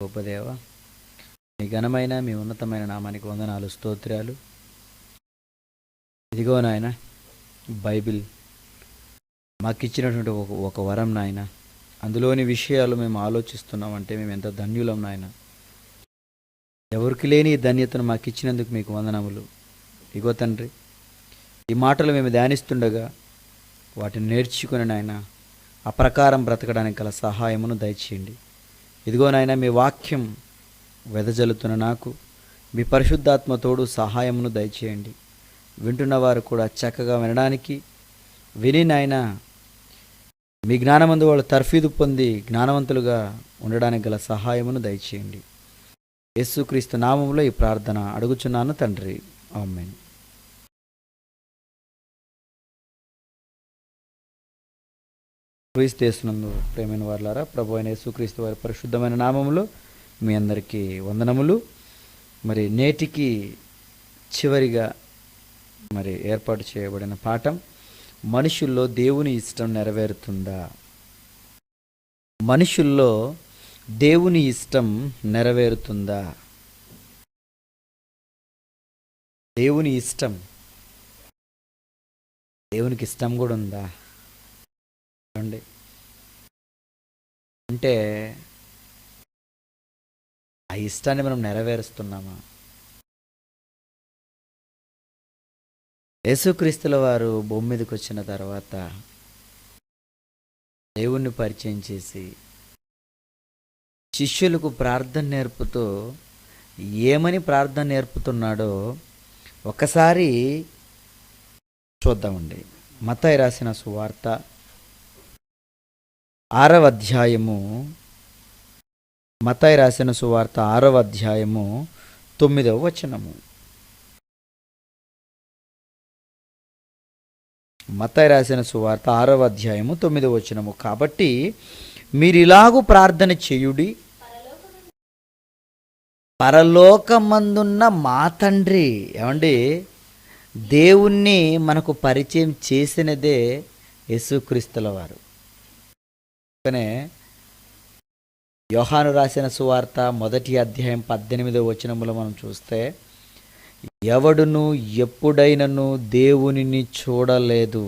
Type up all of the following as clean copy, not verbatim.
గొప్ప దేవ, మీ ఘనమైన మీ ఉన్నతమైన నామానికి వందనాలు, స్తోత్రాలు. ఇదిగో నాయన, బైబిల్ మాకు ఇచ్చినటువంటి ఒక వరం నాయన. అందులోని విషయాలు మేము ఆలోచిస్తున్నామంటే మేము ఎంత ధన్యులం నాయన. ఎవరికి లేని ఈ ధన్యతను మాకు ఇచ్చినందుకు మీకు వందనములు. ఇగో తండ్రి, ఈ మాటలు మేము ధ్యానిస్తుండగా వాటిని నేర్చుకుని నాయన ఆ ప్రకారం బ్రతకడానికి గల సహాయమును దయచేయండి. ఇదిగో నాయన, మీ వాక్యం వెదజల్లుతున్న నాకు మీ పరిశుద్ధాత్మ తోడు సహాయమును దయచేయండి. వింటున్నవారు కూడా చక్కగా వినడానికి, విని నాయన మీ జ్ఞానమందు వాళ్ళు తర్ఫీదు పొంది జ్ఞానవంతులుగా ఉండడానికి గల సహాయమును దయచేయండి. యేసుక్రీస్తు నామములో ఈ ప్రార్థన అడుగుచున్నాను తండ్రి, ఆమేన్. క్రీస్తునందు ప్రేమైన వారులారా, ప్రభు అయిన యేసుక్రీస్తు వారి పరిశుద్ధమైన నామములో మీ అందరికీ వందనములు. మరి నేటికి చివరిగా మరి ఏర్పాటు చేయబడిన పాఠం, మనుషుల్లో దేవుని ఇష్టం నెరవేరుతుందా? మనుషుల్లో దేవుని ఇష్టం నెరవేరుతుందా? దేవుని ఇష్టం, దేవునికి ఇష్టం కూడా ఉందా అండి? అంటే ఆ ఇష్టాన్ని మనం నెరవేరుస్తున్నామా? యేసుక్రీస్తుల వారు భూమి మీదకి వచ్చిన తర్వాత దేవుణ్ణి పరిచయం చేసి శిష్యులకు ప్రార్థన నేర్పుతూ ఏమని ప్రార్థన నేర్పుతున్నాడో ఒకసారి చూద్దామండి. మత్తయి రాసిన సువార్త 6వ అధ్యాయము, మత్తయి రాసిన సువార్త 6వ అధ్యాయము 9వ వచనము. మత్తయి రాసిన సువార్త 6వ అధ్యాయము 9వ వచనము. కాబట్టి మీరు ఇలాగూ ప్రార్థన చేయుడి, పరలోకమందున్న మా తండ్రి. ఏమండి, దేవుణ్ణి మనకు పరిచయం చేసినదే యేసుక్రీస్తుల వారు. కానీ యోహాను రాసిన సువార్త 1వ అధ్యాయం 18వ వచనములో మనం చూస్తే, ఎవడును ఎప్పుడైనను దేవునిని చూడలేదు.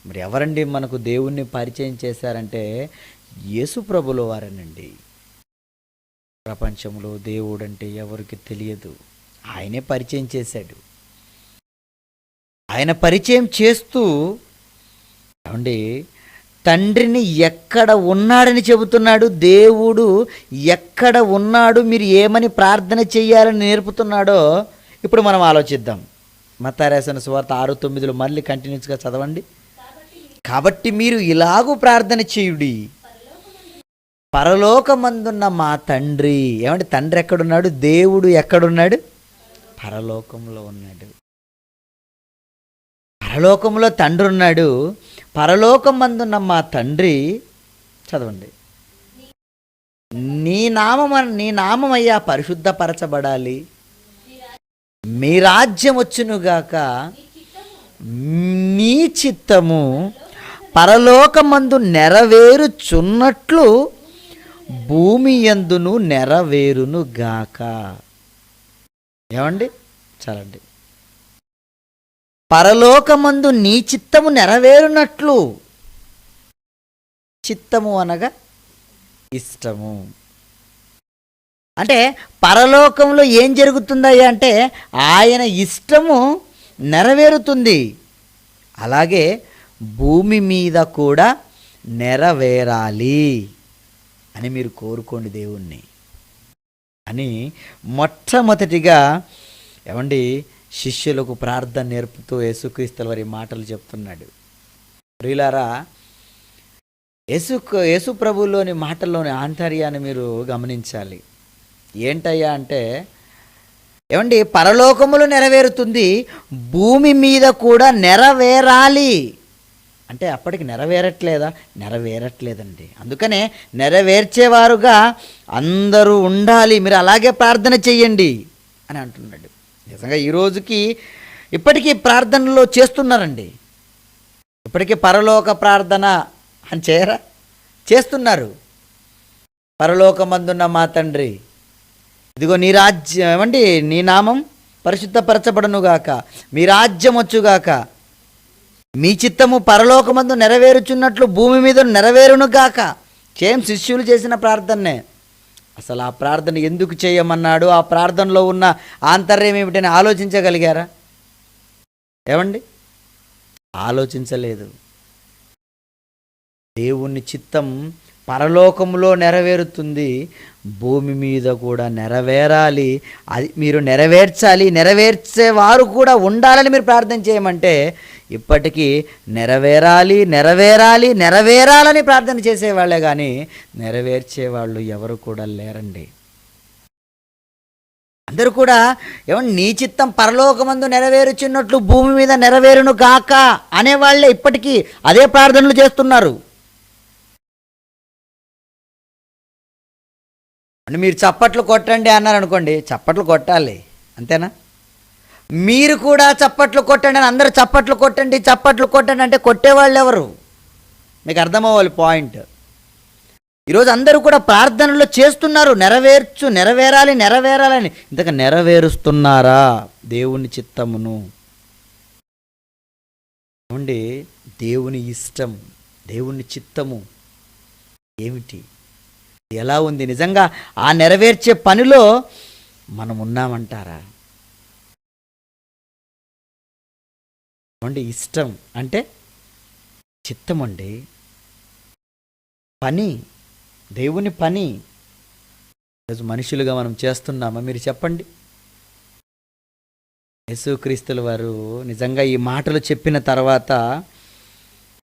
మరి ఎవరండి మనకు దేవుణ్ణి పరిచయం చేశారంటే యేసు ప్రభుల వారేనండి. ప్రపంచంలో దేవుడు అంటే ఎవరికి తెలియదు, ఆయనే పరిచయం చేశాడు. ఆయన పరిచయం చేస్తూ ఏమండి తండ్రిని ఎక్కడ ఉన్నాడని చెబుతున్నాడు. దేవుడు ఎక్కడ ఉన్నాడు, మీరు ఏమని ప్రార్థన చేయాలని నేర్పుతున్నాడో ఇప్పుడు మనం ఆలోచిద్దాం. మత్తయి రాసిన సువార్త 6:9 మళ్ళీ కంటిన్యూస్గా చదవండి. కాబట్టి మీరు ఇలాగూ ప్రార్థన చేయుడి, పరలోకమందున్న మా తండ్రి. ఏమంటే తండ్రి ఎక్కడున్నాడు? దేవుడు ఎక్కడున్నాడు? పరలోకంలో ఉన్నాడు. పరలోకంలో తండ్రి ఉన్నాడు. పరలోకమందున్న మా తండ్రి, చదవండి, నీ నామమయ్యా పరిశుద్ధపరచబడాలి, మీ రాజ్యం వచ్చునుగాక, నీ చిత్తము పరలోకమందు నెరవేరుచున్నట్లు భూమి యందును నెరవేరును గాక. ఏమండి, చాలండి. పరలోకమందు నీ చిత్తము నెరవేరునట్లు. చిత్తము అనగా ఇష్టము. అంటే పరలోకంలో ఏం జరుగుతుందయ్యా అంటే ఆయన ఇష్టము నెరవేరుతుంది. అలాగే భూమి మీద కూడా నెరవేరాలి అని మీరు కోరుకోండి దేవుణ్ణి అని మొట్టమొదటిగా ఏమండి శిష్యులకు ప్రార్థన నేర్పుతూ యేసుక్రీస్తుల వారి మాటలు చెప్తున్నాడు. ప్రియులారా, యేసు ప్రభువులోని మాటల్లోని ఆంతర్యాన్ని మీరు గమనించాలి. ఏంటయ్యా అంటే ఏమండి పరలోకములో నెరవేరుతుంది, భూమి మీద కూడా నెరవేరాలి అంటే అప్పటికి నెరవేరట్లేదా? నెరవేరట్లేదండి. అందుకనే నెరవేర్చేవారుగా అందరూ ఉండాలి, మీరు అలాగే ప్రార్థన చెయ్యండి అని అంటున్నాడు. నిజంగా ఈ రోజుకి ఇప్పటికీ ప్రార్థనలో చేస్తున్నారండి. ఇప్పటికీ పరలోక ప్రార్థన అని చేయరా? చేస్తున్నారు. పరలోకమందున్న మా తండ్రి, ఇదిగో నీ రాజ్యం ఏమండి, నీ నామం పరిశుద్ధపరచబడునుగాక, మీ రాజ్యం వచ్చుగాక, మీ చిత్తము పరలోకమందు నెరవేరుచున్నట్లు భూమి మీద నెరవేరునుగాక. శిష్యులు చేసిన ప్రార్థనే. అసలు ఆ ప్రార్థన ఎందుకు చేయమన్నాడు, ఆ ప్రార్థనలో ఉన్న ఆంతర్యం ఏమిటని ఆలోచించగలిగారా? ఏమండి, ఆలోచించలేదు. దేవుని చిత్తం పరలోకంలో నెరవేరుతుంది, భూమి మీద కూడా నెరవేరాలి. అది మీరు నెరవేర్చాలి, నెరవేర్చేవారు కూడా ఉండాలని మీరు ప్రార్థన చేయమంటే ఇప్పటికీ నెరవేరాలి నెరవేరాలి నెరవేరాలని ప్రార్థన చేసేవాళ్లే కానీ నెరవేర్చేవాళ్ళు ఎవరు కూడా లేరండి. అందరూ కూడా ఏమన్నా నీ చిత్తం పరలోకమందు నెరవేరుచున్నట్లు భూమి మీద నెరవేరును గాక అనేవాళ్లే ఇప్పటికీ అదే ప్రార్థనలు చేస్తున్నారు. మీరు చప్పట్లు కొట్టండి అన్నారు అనుకోండి, చప్పట్లు కొట్టాలి అంతేనా? మీరు కూడా చప్పట్లు కొట్టండి అని అందరూ చప్పట్లు కొట్టండి చప్పట్లు కొట్టండి అంటే కొట్టేవాళ్ళు ఎవరు? మీకు అర్థమవ్వాలి పాయింట్. ఈరోజు అందరూ కూడా ప్రార్థనలో చేస్తున్నారు, నెరవేరాలి నెరవేరాలని. ఇంతగా నెరవేరుస్తున్నారా దేవుని చిత్తమును? ఏమండి, దేవుని ఇష్టం, దేవుని చిత్తము ఏమిటి, ఎలా ఉంది? నిజంగా ఆ నెరవేర్చే పనిలో మనం ఉన్నామంటారా? ఏమండి, ఇష్టం అంటే చిత్తం అండి, పని, దేవుని పని. ఈరోజు మనుషులుగా మనం చేస్తున్నామా? మీరు చెప్పండి. యేసుక్రీస్తుల వారు నిజంగా ఈ మాటలు చెప్పిన తర్వాత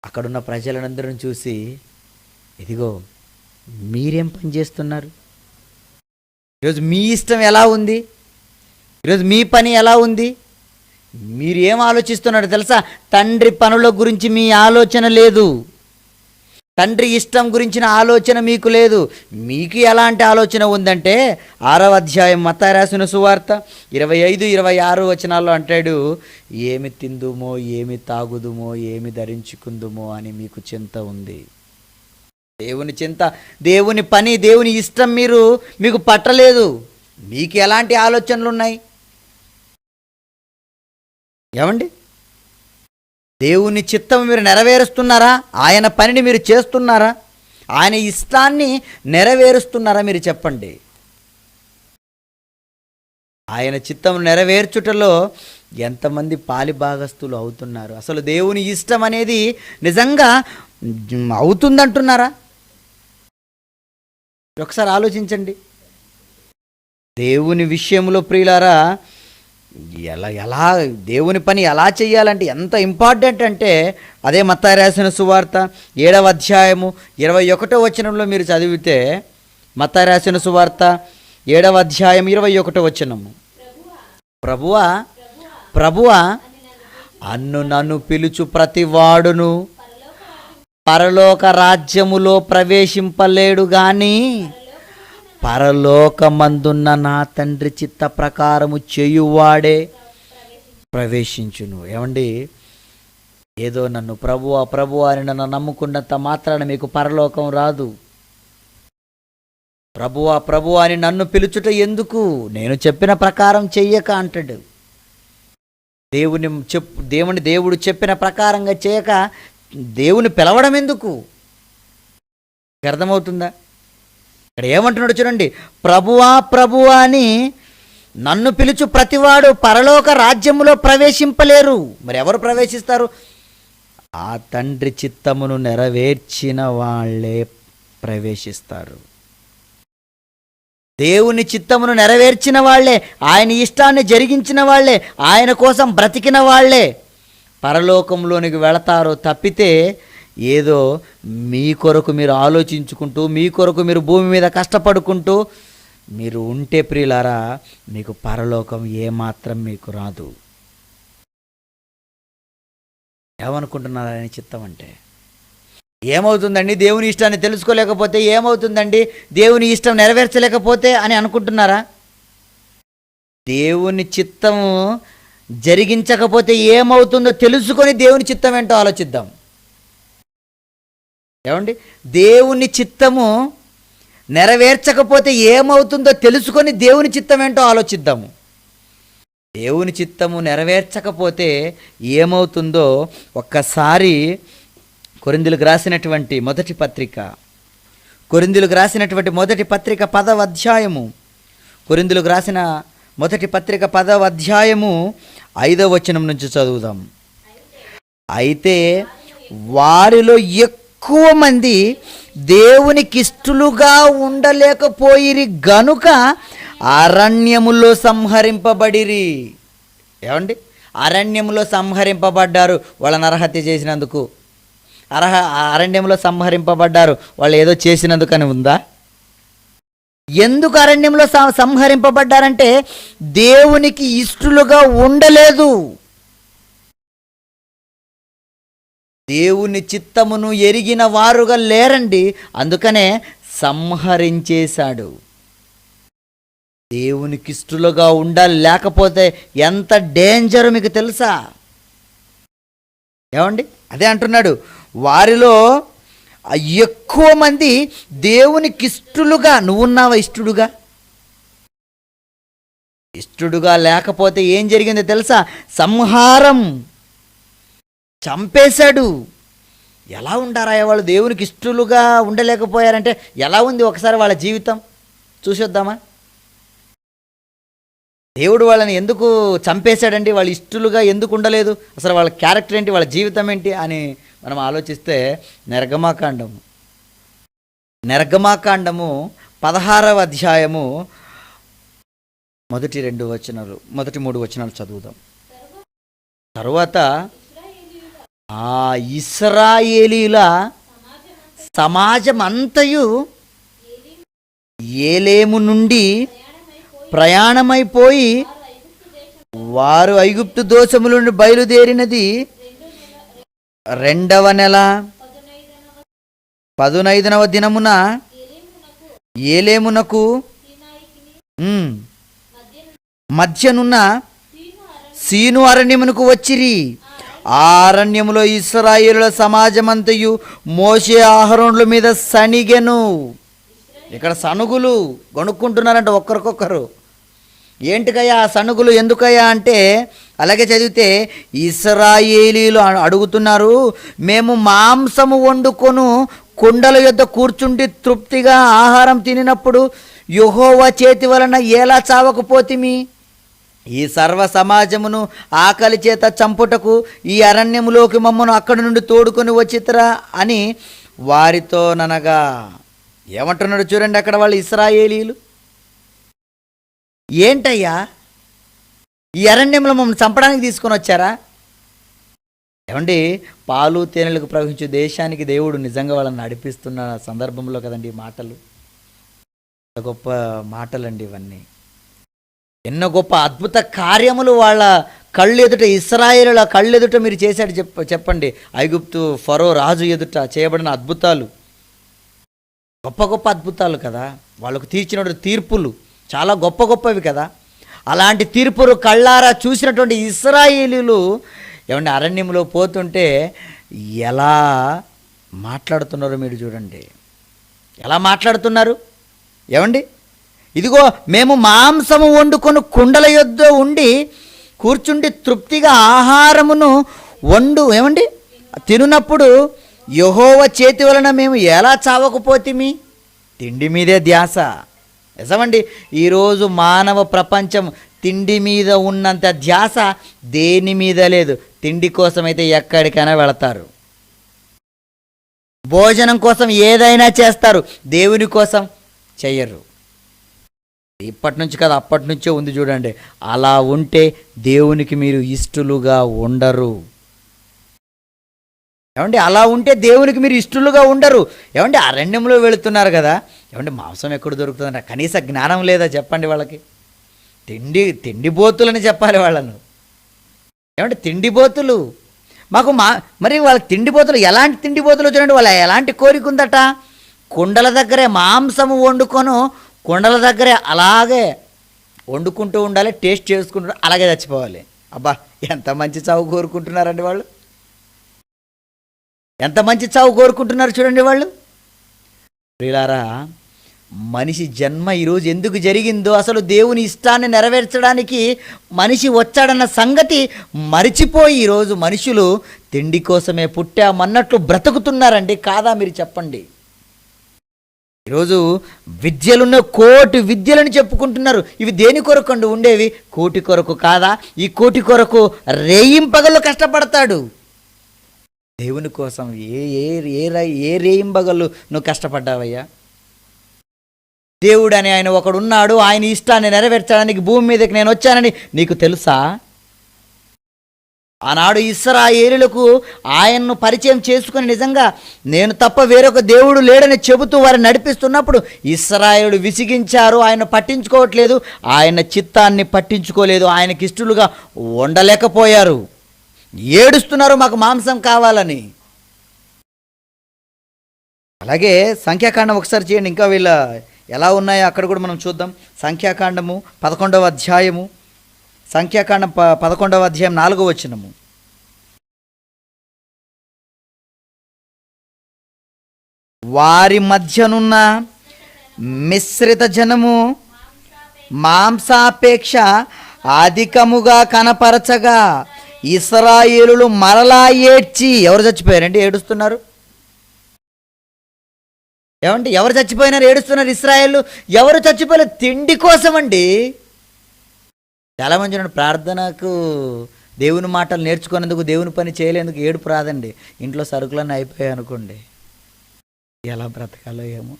అక్కడున్న ప్రజలందరిని చూసి, ఇదిగో మీరేం పని చేస్తున్నారు, ఈరోజు మీ ఇష్టం ఎలా ఉంది, ఈరోజు మీ పని ఎలా ఉంది, మీరు ఏం ఆలోచిస్తున్నారు తెలుసా? తండ్రి పనుల గురించి మీ ఆలోచన లేదు, తండ్రి ఇష్టం గురించిన ఆలోచన మీకు లేదు. మీకు ఎలాంటి ఆలోచన ఉందంటే 6వ అధ్యాయం మత్తయి రాసిన సువార్త 25-26 వచనాల్లో అంటాడు, ఏమి తిందుమో, ఏమి తాగుదుమో, ఏమి ధరించుకుందుమో అని మీకు చింత ఉంది. దేవుని చింత, దేవుని పని, దేవుని ఇష్టం మీకు పట్టలేదు. మీకు ఎలాంటి ఆలోచనలు ఉన్నాయి? ఏమండి, దేవుని చిత్తం మీరు నెరవేరుస్తున్నారా? ఆయన పనిని మీరు చేస్తున్నారా? ఆయన ఇష్టాన్ని నెరవేరుస్తున్నారా? మీరు చెప్పండి. ఆయన చిత్తం నెరవేర్చుటలో ఎంతమంది పాలిభాగస్తులు అవుతున్నారు? అసలు దేవుని ఇష్టం అనేది నిజంగా అవుతుందంటున్నారా? ఒకసారి ఆలోచించండి. దేవుని విషయంలో ప్రియులారా, ఎలా దేవుని పని ఎలా చేయాలంటే ఎంత ఇంపార్టెంట్ అంటే, అదే మత్తయి రాసిన సువార్త 7వ అధ్యాయము 21వ వచనంలో మీరు చదివితే, మత్తయి రాసిన సువార్త 7వ అధ్యాయం 21వ వచనము, ప్రభువా ప్రభువా నన్ను పిలుచు ప్రతివాడును పరలోక రాజ్యములో ప్రవేశింపలేడు గాని పరలోకమందున్న నా తండ్రి చిత్త ప్రకారము చేయువాడే ప్రవేశించును. ఏమండి, ఏదో నన్ను ప్రభువా ప్రభువా అని నన్ను నమ్ముకున్నంత మాత్రాన మీకు పరలోకం రాదు. ప్రభువా ప్రభువా అని నన్ను పిలుచుట ఎందుకు, నేను చెప్పిన ప్రకారం చెయ్యక అంటాడు. దేవుడు చెప్పిన ప్రకారంగా చేయక దేవుని పిలవడం ఎందుకు? అర్థమవుతుందా? ఇక్కడ ఏమంటున్నాడు చూడండి, ప్రభువా ప్రభువా అని నన్ను పిలుచు ప్రతివాడు పరలోక రాజ్యములో ప్రవేశింపలేరు. మరి ఎవరు ప్రవేశిస్తారు? ఆ తండ్రి చిత్తమును నెరవేర్చిన వాళ్ళే ప్రవేశిస్తారు. దేవుని చిత్తమును నెరవేర్చిన వాళ్ళే, ఆయన ఇష్టాన్ని జరిగించిన వాళ్ళే, ఆయన కోసం బ్రతికిన వాళ్ళే పరలోకంలోనికి వెళతారు. తప్పితే ఏదో మీ కొరకు మీరు ఆలోచించుకుంటూ, మీ కొరకు మీరు భూమి మీద కష్టపడుకుంటూ మీరు ఉంటే ప్రియులారా, మీకు పరలోకం ఏమాత్రం మీకు రాదు. ఏమనుకుంటున్నారు ఆయన చిత్తం అంటే? ఏమవుతుందండి దేవుని ఇష్టాన్ని తెలుసుకోలేకపోతే, ఏమవుతుందండి దేవుని ఇష్టం నెరవేర్చలేకపోతే అని అనుకుంటున్నారా? దేవుని చిత్తము జరిగించకపోతే ఏమవుతుందో తెలుసుకొని దేవుని చిత్తం ఏంటో ఆలోచిద్దాం. ఏమండి, దేవుని చిత్తము నెరవేర్చకపోతే ఏమవుతుందో తెలుసుకొని దేవుని చిత్తం ఏంటో ఆలోచిద్దాము. దేవుని చిత్తము నెరవేర్చకపోతే ఏమవుతుందో ఒక్కసారి కొరింథీయులకు రాసినటువంటి మొదటి పత్రిక 10వ అధ్యాయము, కొరింథీయులకు రాసిన మొదటి పత్రిక 10వ అధ్యాయము 5వ వచనం నుంచి చదువుదాం. అయితే వారిలో ఎక్కువ మంది దేవునికిష్టులుగా ఉండలేకపోయిరి గనుక అరణ్యములో సంహరింపబడిరి. ఏమండి, అరణ్యములో సంహరింపబడ్డారు వాళ్ళని అర్హత్య చేసినందుకు. అరణ్యంలో సంహరింపబడ్డారు వాళ్ళు ఏదో చేసినందుకని ఉందా? ఎందుకు అరణ్యంలో సంహరింపబడ్డారంటే దేవునికి ఇష్టలుగా ఉండలేదు. దేవుని చిత్తమును ఎరిగిన వారుగా లేరండి, అందుకనే సంహరించేశాడు. దేవునికి ఇష్టలుగా ఉండాలి, లేకపోతే ఎంత డేంజర్ మీకు తెలుసా? ఏమండి, అదే అంటున్నాడు, వారిలో ఎక్కువ మంది దేవునికి ఇష్టలుగా. నువ్వున్నావా ఇష్టడుగా? ఇష్టడుగా లేకపోతే ఏం జరిగిందో తెలుసా? సంహారం, చంపేశాడు. ఎలా ఉండారా వాళ్ళు దేవునికి ఇష్టలుగా ఉండలేకపోయారంటే? ఎలా ఉంది ఒకసారి వాళ్ళ జీవితం చూసొద్దామా? దేవుడు వాళ్ళని ఎందుకు చంపేశాడండి? వాళ్ళు ఇష్టలుగా ఎందుకు ఉండలేదు? అసలు వాళ్ళ క్యారెక్టర్ ఏంటి, వాళ్ళ జీవితం ఏంటి అని మనం ఆలోచిస్తే నిర్గమాకాండము 16వ అధ్యాయము మొదటి 3 వచనాలు చదువుదాం. తరువాత ఆ ఇశ్రాయేలీల సమాజం అంతయు ఏలేము నుండి ప్రయాణమైపోయి వారు ఐగుప్తు దేశముల నుండి బయలుదేరినది 2వ నెల 15వ దినమున ఏలేమునకు మధ్యనున్న సీను అరణ్యమునకు వచ్చిరి. ఆ అరణ్యములో ఇశ్రాయేలుల సమాజమంతయు మోషే అహరోనుల మీద సణిగెను. ఇక్కడ సణుగులు గొనుక్కుంటున్నారంట ఒక్కరికొక్కరు. ఏంటికయ్యా ఆ సణుగులు, ఎందుకయ్యా అంటే అలాగే చదివితే ఇశ్రాయేలీలు అడుగుతున్నారు, మేము మాంసము వండుకొను కుండల యొద్ద కూర్చుండి తృప్తిగా ఆహారం తినినప్పుడు యెహోవా చేతి వలన ఎలా చావకపోతిమి? ఈ సర్వ సమాజమును ఆకలి చేత చంపుటకు ఈ అరణ్యములోకి మమ్మను అక్కడి నుండి తోడుకొని వచ్చితరా అని వారితో ననగా. ఏమంటున్నాడు చూడండి అక్కడ వాళ్ళు ఇశ్రాయేలీలు. ఏంటయ్యా ఈ అరణ్యంలో మమ్మల్ని చంపడానికి తీసుకొని వచ్చారా? ఏమండి, పాలు తేనెలకు ప్రవహించే దేశానికి దేవుడు నిజంగా వాళ్ళని నడిపిస్తున్న సందర్భంలో కదండి మాటలు. గొప్ప మాటలండి ఇవన్నీ. ఎన్నో గొప్ప అద్భుత కార్యములు వాళ్ళ కళ్ళు ఎదుట, ఇశ్రాయేలుల కళ్ళు ఎదుట మీరు చేశాడు. చెప్పండి, ఐగుప్తు ఫరో రాజు ఎదుట చేయబడిన అద్భుతాలు గొప్ప గొప్ప అద్భుతాలు కదా. వాళ్ళకు తీర్చిన తీర్పులు చాలా గొప్ప గొప్పవి కదా. అలాంటి తీర్పులు కళ్ళారా చూసినటువంటి ఇశ్రాయేలీలు ఏమండి అరణ్యంలో పోతుంటే ఎలా మాట్లాడుతున్నారో మీరు చూడండి. ఎలా మాట్లాడుతున్నారు ఏమండి? ఇదిగో మేము మాంసము వండుకొని కుండల యొద్ద ఉండి కూర్చుండి తృప్తిగా ఆహారమును ఏమండి తినునప్పుడు యెహోవా చేతి వలన మేము ఎలా చావకపోతిమి? తిండి మీదే ధ్యాస. నిజమండి, ఈరోజు మానవ ప్రపంచం తిండి మీద ఉన్నంత ధ్యాస దేని మీద లేదు. తిండి కోసమైతే ఎక్కడికైనా వెళతారు, భోజనం కోసం ఏదైనా చేస్తారు, దేవుని కోసం చెయ్యరు. ఇప్పటి నుంచి కాదు, అప్పటి నుంచే ఉంది చూడండి. అలా ఉంటే దేవునికి మీరు ఇష్టలుగా ఉండరు. ఏమండి, అలా ఉంటే దేవునికి మీరు ఇష్టలుగా ఉండరు. ఏమండి, అరణ్యంలో వెళుతున్నారు కదా, ఏమండి మాంసం ఎక్కడ దొరుకుతుందంటే కనీస జ్ఞానం లేదా చెప్పండి వాళ్ళకి? తిండిబోతులని చెప్పాలి వాళ్ళను. ఏమంటే తిండిబోతులు మాకు మరి వాళ్ళకి తిండిబోతులు ఎలాంటి తిండిబోతులు చూడండి. వాళ్ళ ఎలాంటి కోరిక ఉందట, కుండల దగ్గరే మాంసము వండుకొను కుండల దగ్గరే అలాగే వండుకుంటూ ఉండాలి, టేస్ట్ చేసుకుంటూ అలాగే చచ్చిపోవాలి. అబ్బా, ఎంత మంచి చావు కోరుకుంటున్నారండి వాళ్ళు, ఎంత మంచి చావు కోరుకుంటున్నారు చూడండి వాళ్ళు. ప్రియులారా, మనిషి జన్మ ఈరోజు ఎందుకు జరిగిందో, అసలు దేవుని ఇష్టాన్ని నెరవేర్చడానికి మనిషి వచ్చాడన్న సంగతి మరిచిపోయి ఈరోజు మనుషులు తిండి కోసమే పుట్టామన్నట్లు బ్రతుకుతున్నారండి. కాదా మీరు చెప్పండి? ఈరోజు విద్యలున్న కోటి విద్యలని చెప్పుకుంటున్నారు. ఇవి దేని కొరకు అండి ఉండేవి? కోటి కొరకు కాదా? ఈ కోటి కొరకు రేయింపగళ్ళు కష్టపడతాడు. దేవుని కోసం ఏ ఏ ఏ రేయింపగళ్ళు నువ్వు కష్టపడ్డావయ్యా? దేవుడు అని ఆయన ఒకడున్నాడు, ఆయన ఇష్టాన్ని నెరవేర్చడానికి భూమి మీదకి నేను వచ్చానని నీకు తెలుసా? ఆనాడు ఇశ్రాయేలులకు ఆయన్ను పరిచయం చేసుకుని నిజంగా నేను తప్ప వేరొక దేవుడు లేడని చెబుతూ వారిని నడిపిస్తున్నప్పుడు ఇశ్రాయేలు విసిగించారు. ఆయన పట్టించుకోవట్లేదు, ఆయన చిత్తాన్ని పట్టించుకోలేదు, ఆయనకి ఇష్టలుగా ఉండలేకపోయారు. ఏడుస్తున్నారు మాకు మాంసం కావాలని. అలాగే సంఖ్యాకాండం ఒకసారి చేయండి, ఇంకా వీళ్ళ ఎలా ఉన్నాయో అక్కడ కూడా మనం చూద్దాం. సంఖ్యాకాండము 11వ అధ్యాయము, సంఖ్యాకాండం 11వ అధ్యాయం 4వ వచనము. వారి మధ్యనున్న మిశ్రిత జనము మాంసాపేక్ష అధికముగా కనపరచగా ఇశ్రాయేలులు మరలా ఏడ్చి, ఎవరు చచ్చిపోయారండి? ఏడుస్తున్నారు. ఏమంటే ఎవరు చచ్చిపోయినారు? ఏడుస్తున్నారు ఇశ్రాయేలు. ఎవరు చచ్చిపోయారు? తిండి కోసం అండి. చాలామంది చూడండి, ప్రార్థనకు దేవుని మాటలు నేర్చుకునేందుకు, దేవుని పని చేయలేందుకు ఏడుపు రాదండి. ఇంట్లో సరుకులన్నీ అయిపోయాయి అనుకోండి, ఎలా బ్రతకాలో ఏమో,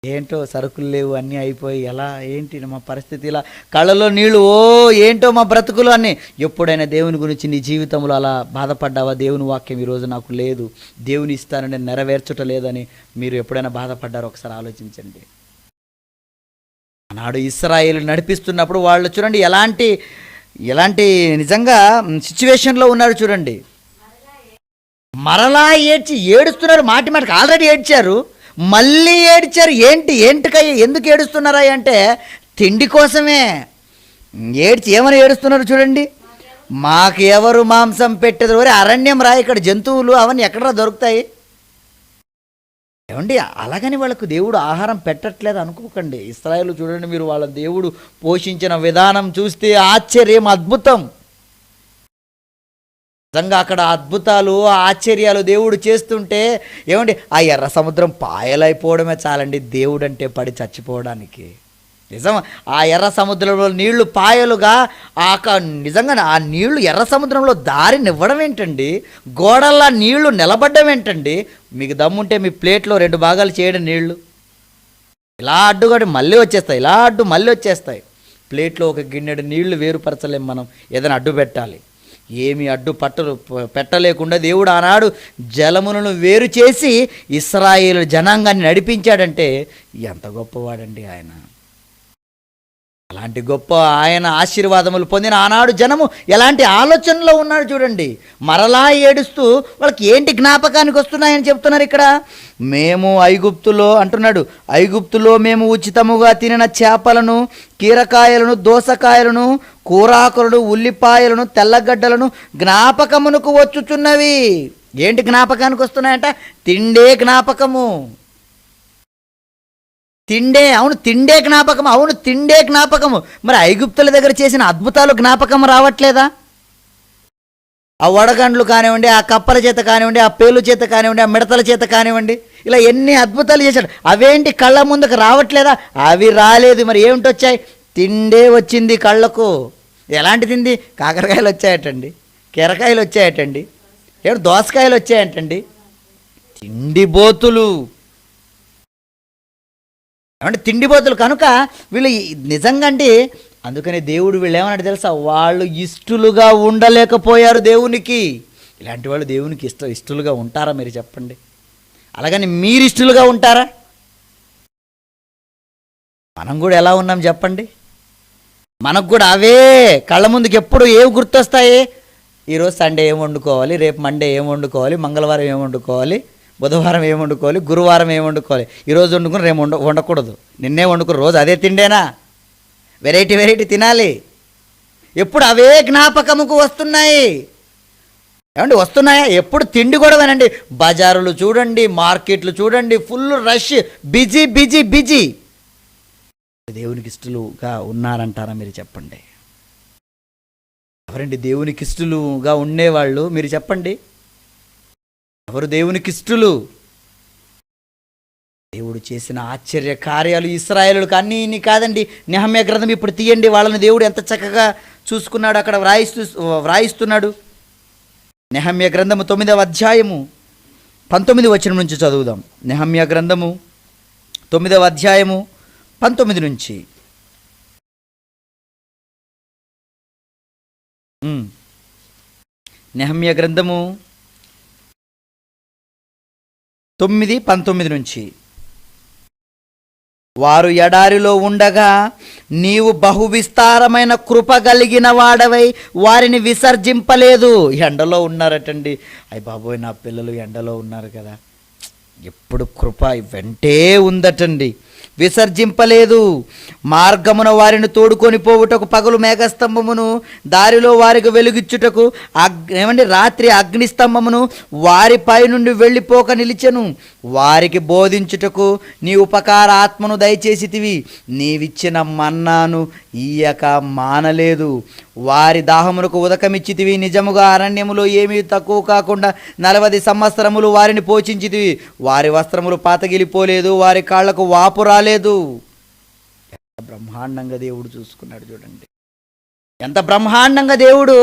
ఏంటో సరుకులు లేవు, అన్నీ అయిపోయి ఎలా ఏంటి మా పరిస్థితి, ఇలా కళ్ళలో నీళ్ళు, ఓ ఏంటో మా బ్రతుకులు అని. ఎప్పుడైనా దేవుని గురించి నీ జీవితంలో అలా బాధపడ్డావా? దేవుని వాక్యం ఈరోజు నాకు లేదు, దేవుని ఇస్తాను నేను నెరవేర్చటం లేదని మీరు ఎప్పుడైనా బాధపడ్డారో ఒకసారి ఆలోచించండి. ఆనాడు ఇశ్రాయేలు నడిపిస్తున్నప్పుడు వాళ్ళు చూడండి ఎలాంటి నిజంగా సిచ్యువేషన్లో ఉన్నారు చూడండి. మరలా ఏడుస్తున్నారు. మాటికి ఆల్రెడీ ఏడ్చారు, మళ్ళీ ఏడ్చారు. ఏంటికయ్య ఎందుకు ఏడుస్తున్నారా అంటే తిండి కోసమే ఏమని ఏడుస్తున్నారు చూడండి. మాకు ఎవరు మాంసం పెట్టదు? అరణ్యం రా, ఇక్కడ జంతువులు అవన్నీ ఎక్కడరా దొరుకుతాయి? ఏమండి అలాగని వాళ్ళకు దేవుడు ఆహారం పెట్టట్లేదు అనుకోకండి. ఇశ్రాయేలు చూడండి, మీరు వాళ్ళ దేవుడు పోషించిన విధానం చూస్తే ఆశ్చర్యం, అద్భుతం. నిజంగా అక్కడ అద్భుతాలు ఆశ్చర్యాలు దేవుడు చేస్తుంటే ఏమండి ఆ ఎర్ర సముద్రం పాయలైపోవడమే చాలండి దేవుడు అంటే పడి చచ్చిపోవడానికి. నిజం, ఆ ఎర్ర సముద్రంలో నీళ్లు పాయలుగా నిజంగా ఆ నీళ్లు ఎర్ర సముద్రంలో దారినివ్వడం ఏంటండి? గోడల్లా నీళ్లు నిలబడ్డం ఏంటండి? మీకు దమ్ముంటే మీ ప్లేట్లో 2 భాగాలు చేయడం నీళ్లు ఇలా అడ్డుగడి మళ్ళీ వచ్చేస్తాయి, ఇలా అడ్డు మళ్ళీ వచ్చేస్తాయి. ప్లేట్లో ఒక గిన్నెడు నీళ్లు వేరుపరచలేం మనం, ఏదైనా అడ్డు పెట్టాలి. ఏమి అడ్డు పెట్టలేకుండా దేవుడు ఆనాడు జలములను వేరు చేసి ఇశ్రాయేలు జనాంగాన్ని నడిపించాడంటే ఎంత గొప్పవాడండి ఆయన. అలాంటి గొప్ప ఆయన ఆశీర్వాదములు పొందిన ఆనాడు జనము ఎలాంటి ఆలోచనలో ఉన్నాడు చూడండి. మరలా ఏడుస్తూ వాళ్ళకి ఏంటి జ్ఞాపకానికి వస్తున్నాయని చెప్తున్నారు ఇక్కడ. మేము ఐగుప్తులో అంటున్నాడు, ఐగుప్తులో మేము ఉచితముగా తినిన చేపలను, కీరకాయలను, దోసకాయలను, కూరాకులను, ఉల్లిపాయలను, తెల్లగడ్డలను జ్ఞాపకమునకు వచ్చుచున్నవి. ఏంటి జ్ఞాపకానికి వస్తున్నాయంట? తిండే జ్ఞాపకము. తిండే, అవును తిండే జ్ఞాపకము, అవును తిండే జ్ఞాపకము. మరి ఐగుప్తుల దగ్గర చేసిన అద్భుతాలు జ్ఞాపకం రావట్లేదా? ఆ వడగండ్లు కానివ్వండి, ఆ కప్పల చేత కానివ్వండి, ఆ పేలు చేత కానివ్వండి, ఆ మిడతల చేత కానివ్వండి, ఇలా ఎన్ని అద్భుతాలు చేశాడు. అవేంటి కళ్ళ ముందుకు రావట్లేదా? అవి రాలేదు, మరి ఏమిటి వచ్చాయి? తిండే వచ్చింది కళ్ళకు. ఎలాంటి తిండి? కాకరకాయలు వచ్చాయటండి, కీరకాయలు వచ్చాయటండి, ఏడు దోసకాయలు వచ్చాయటండి. తిండిబోతులు ఏమంటే తిండిబోతులు కనుక వీళ్ళు నిజంగా అంటే అందుకని దేవుడు వీళ్ళు ఏమన్నాడు తెలుసా? వాళ్ళు ఇష్టలుగా ఉండలేకపోయారు దేవునికి. ఇలాంటి వాళ్ళు దేవునికి ఇష్టలుగా ఉంటారా మీరు చెప్పండి? అలాగని మీరు ఇష్టలుగా ఉంటారా? మనం కూడా ఎలా ఉన్నాం చెప్పండి? మనకు కూడా అవే కళ్ళ ముందుకు ఎప్పుడు ఏవి గుర్తొస్తాయి? ఈరోజు సండే ఏం వండుకోవాలి, రేపు మండే ఏం వండుకోవాలి, మంగళవారం ఏం వండుకోవాలి, బుధవారం ఏం వండుకోవాలి, గురువారం ఏం వండుకోవాలి. ఈరోజు వండుకుని రేపు వండకూడదు, నిన్నే వండుకుని రోజు అదే తిండేనా? వెరైటీ తినాలి. ఎప్పుడు అవే జ్ఞాపకముకు వస్తున్నాయి. ఏమండి వస్తున్నాయా? ఎప్పుడు తిండి గొడవనండి. బజారులు చూడండి, మార్కెట్లు చూడండి, full rush, busy busy busy. దేవునికి ఇష్టలుగా ఉన్నారంటారా మీరు చెప్పండి? ఎవరండి దేవునికి ఇష్టలుగా ఉండేవాళ్ళు? మీరు చెప్పండి, ఎవరు దేవునికి ఇష్టలు? దేవుడు చేసిన ఆశ్చర్య కార్యాలు ఇశ్రాయేలులకు అన్నీ ఇన్ని కాదండి. నెహమ్యా గ్రంథం ఇప్పుడు తీయండి, వాళ్ళని దేవుడు ఎంత చక్కగా చూసుకున్నాడు అక్కడ వ్రాయిస్తున్నాడు. నెహమ్యా గ్రంథము 9వ అధ్యాయము 19 వచనం నుంచి చదువుదాం. నెహమ్యా గ్రంథము 9వ అధ్యాయము 19 నుంచి. నెహమ్యా గ్రంథము 9:19 నుంచి. వారు ఎడారిలో ఉండగా నీవు బహువిస్తారమైన కృప కలిగిన వాడవై వారిని విసర్జింపలేదు. ఎండలో ఉన్నారటండి. అయ్య బాబోయ్, నా పిల్లలు ఎండలో ఉన్నారు కదా, ఎప్పుడు కృప వెంటే ఉందటండి. విసర్జింపలేదు. మార్గమున వారిని తోడుకొని పోవుటకు పగలు మేఘస్తంభమును, దారిలో వారికి వెలుగిచ్చుటకు రాత్రి అగ్నిస్తంభమును వారిపై నుండి వెళ్ళిపోక నిలిచెను. వారికి బోధించుటకు నీ ఉపకార ఆత్మను దయచేసితివి. నీవిచ్చిన మన్నాను ఇయ్యక మానలేదు. వారి దాహమునకు ఉదకమిచ్చితివి. నిజముగా అరణ్యములో ఏమీ తక్కువ కాకుండా 40 సంవత్సరములు వారిని పోషించితివి. వారి వస్త్రములు పాతగిలిపోలేదు, వారి కాళ్లకు వాపు రాలేదు. ఎంత బ్రహ్మాండంగా దేవుడు చూసుకున్నాడు చూడండి. ఎంత బ్రహ్మాండంగా దేవుడు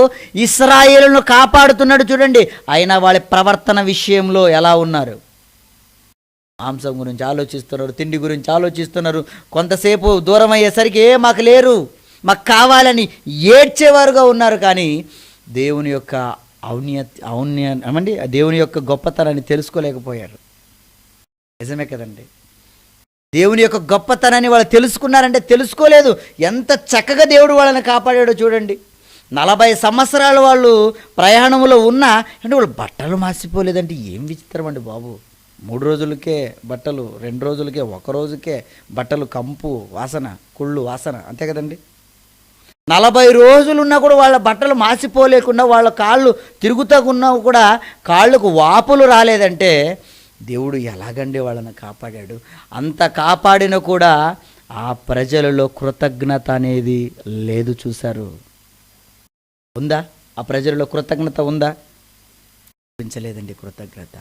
ఇశ్రాయేలును కాపాడుతున్నాడు చూడండి. అయినా వాళ్ళ ప్రవర్తన విషయంలో ఎలా ఉన్నారు? మాంసం గురించి ఆలోచిస్తున్నారు, తిండి గురించి ఆలోచిస్తున్నారు. కొంతసేపు దూరం అయ్యేసరికి మాకు లేరు, మాకు కావాలని ఏడ్చేవారుగా ఉన్నారు. కానీ దేవుని యొక్క దేవుని యొక్క గొప్పతనాన్ని తెలుసుకోలేకపోయారు. నిజమే కదండి? దేవుని యొక్క గొప్పతనాన్ని వాళ్ళు తెలుసుకున్నారంటే తెలుసుకోలేదు. ఎంత చక్కగా దేవుడు వాళ్ళని కాపాడాడో చూడండి. 40 సంవత్సరాలు వాళ్ళు ప్రయాణంలో ఉన్నా అంటే వాళ్ళు బట్టలు మాసిపోలేదంటే ఏం విచిత్రం అండి బాబు. 3 రోజులకే బట్టలు, 2 రోజులకే, 1 రోజుకే బట్టలు, కంపు వాసన, కుళ్ళు వాసన, అంతే కదండి. 40 రోజులున్నా కూడా వాళ్ళ బట్టలు మాసిపోలేకుండా వాళ్ళ కాళ్ళు తిరుగుతూ ఉన్నా కూడా కాళ్ళకు వాపులు రాలేదంటే దేవుడు ఎలాగండి వాళ్ళని కాపాడాడు? అంత కాపాడిన కూడా ఆ ప్రజలలో కృతజ్ఞత అనేది లేదు. చూశారు? ఉందా? ఆ ప్రజలలో కృతజ్ఞత ఉందా? చూపించలేదండి కృతజ్ఞత.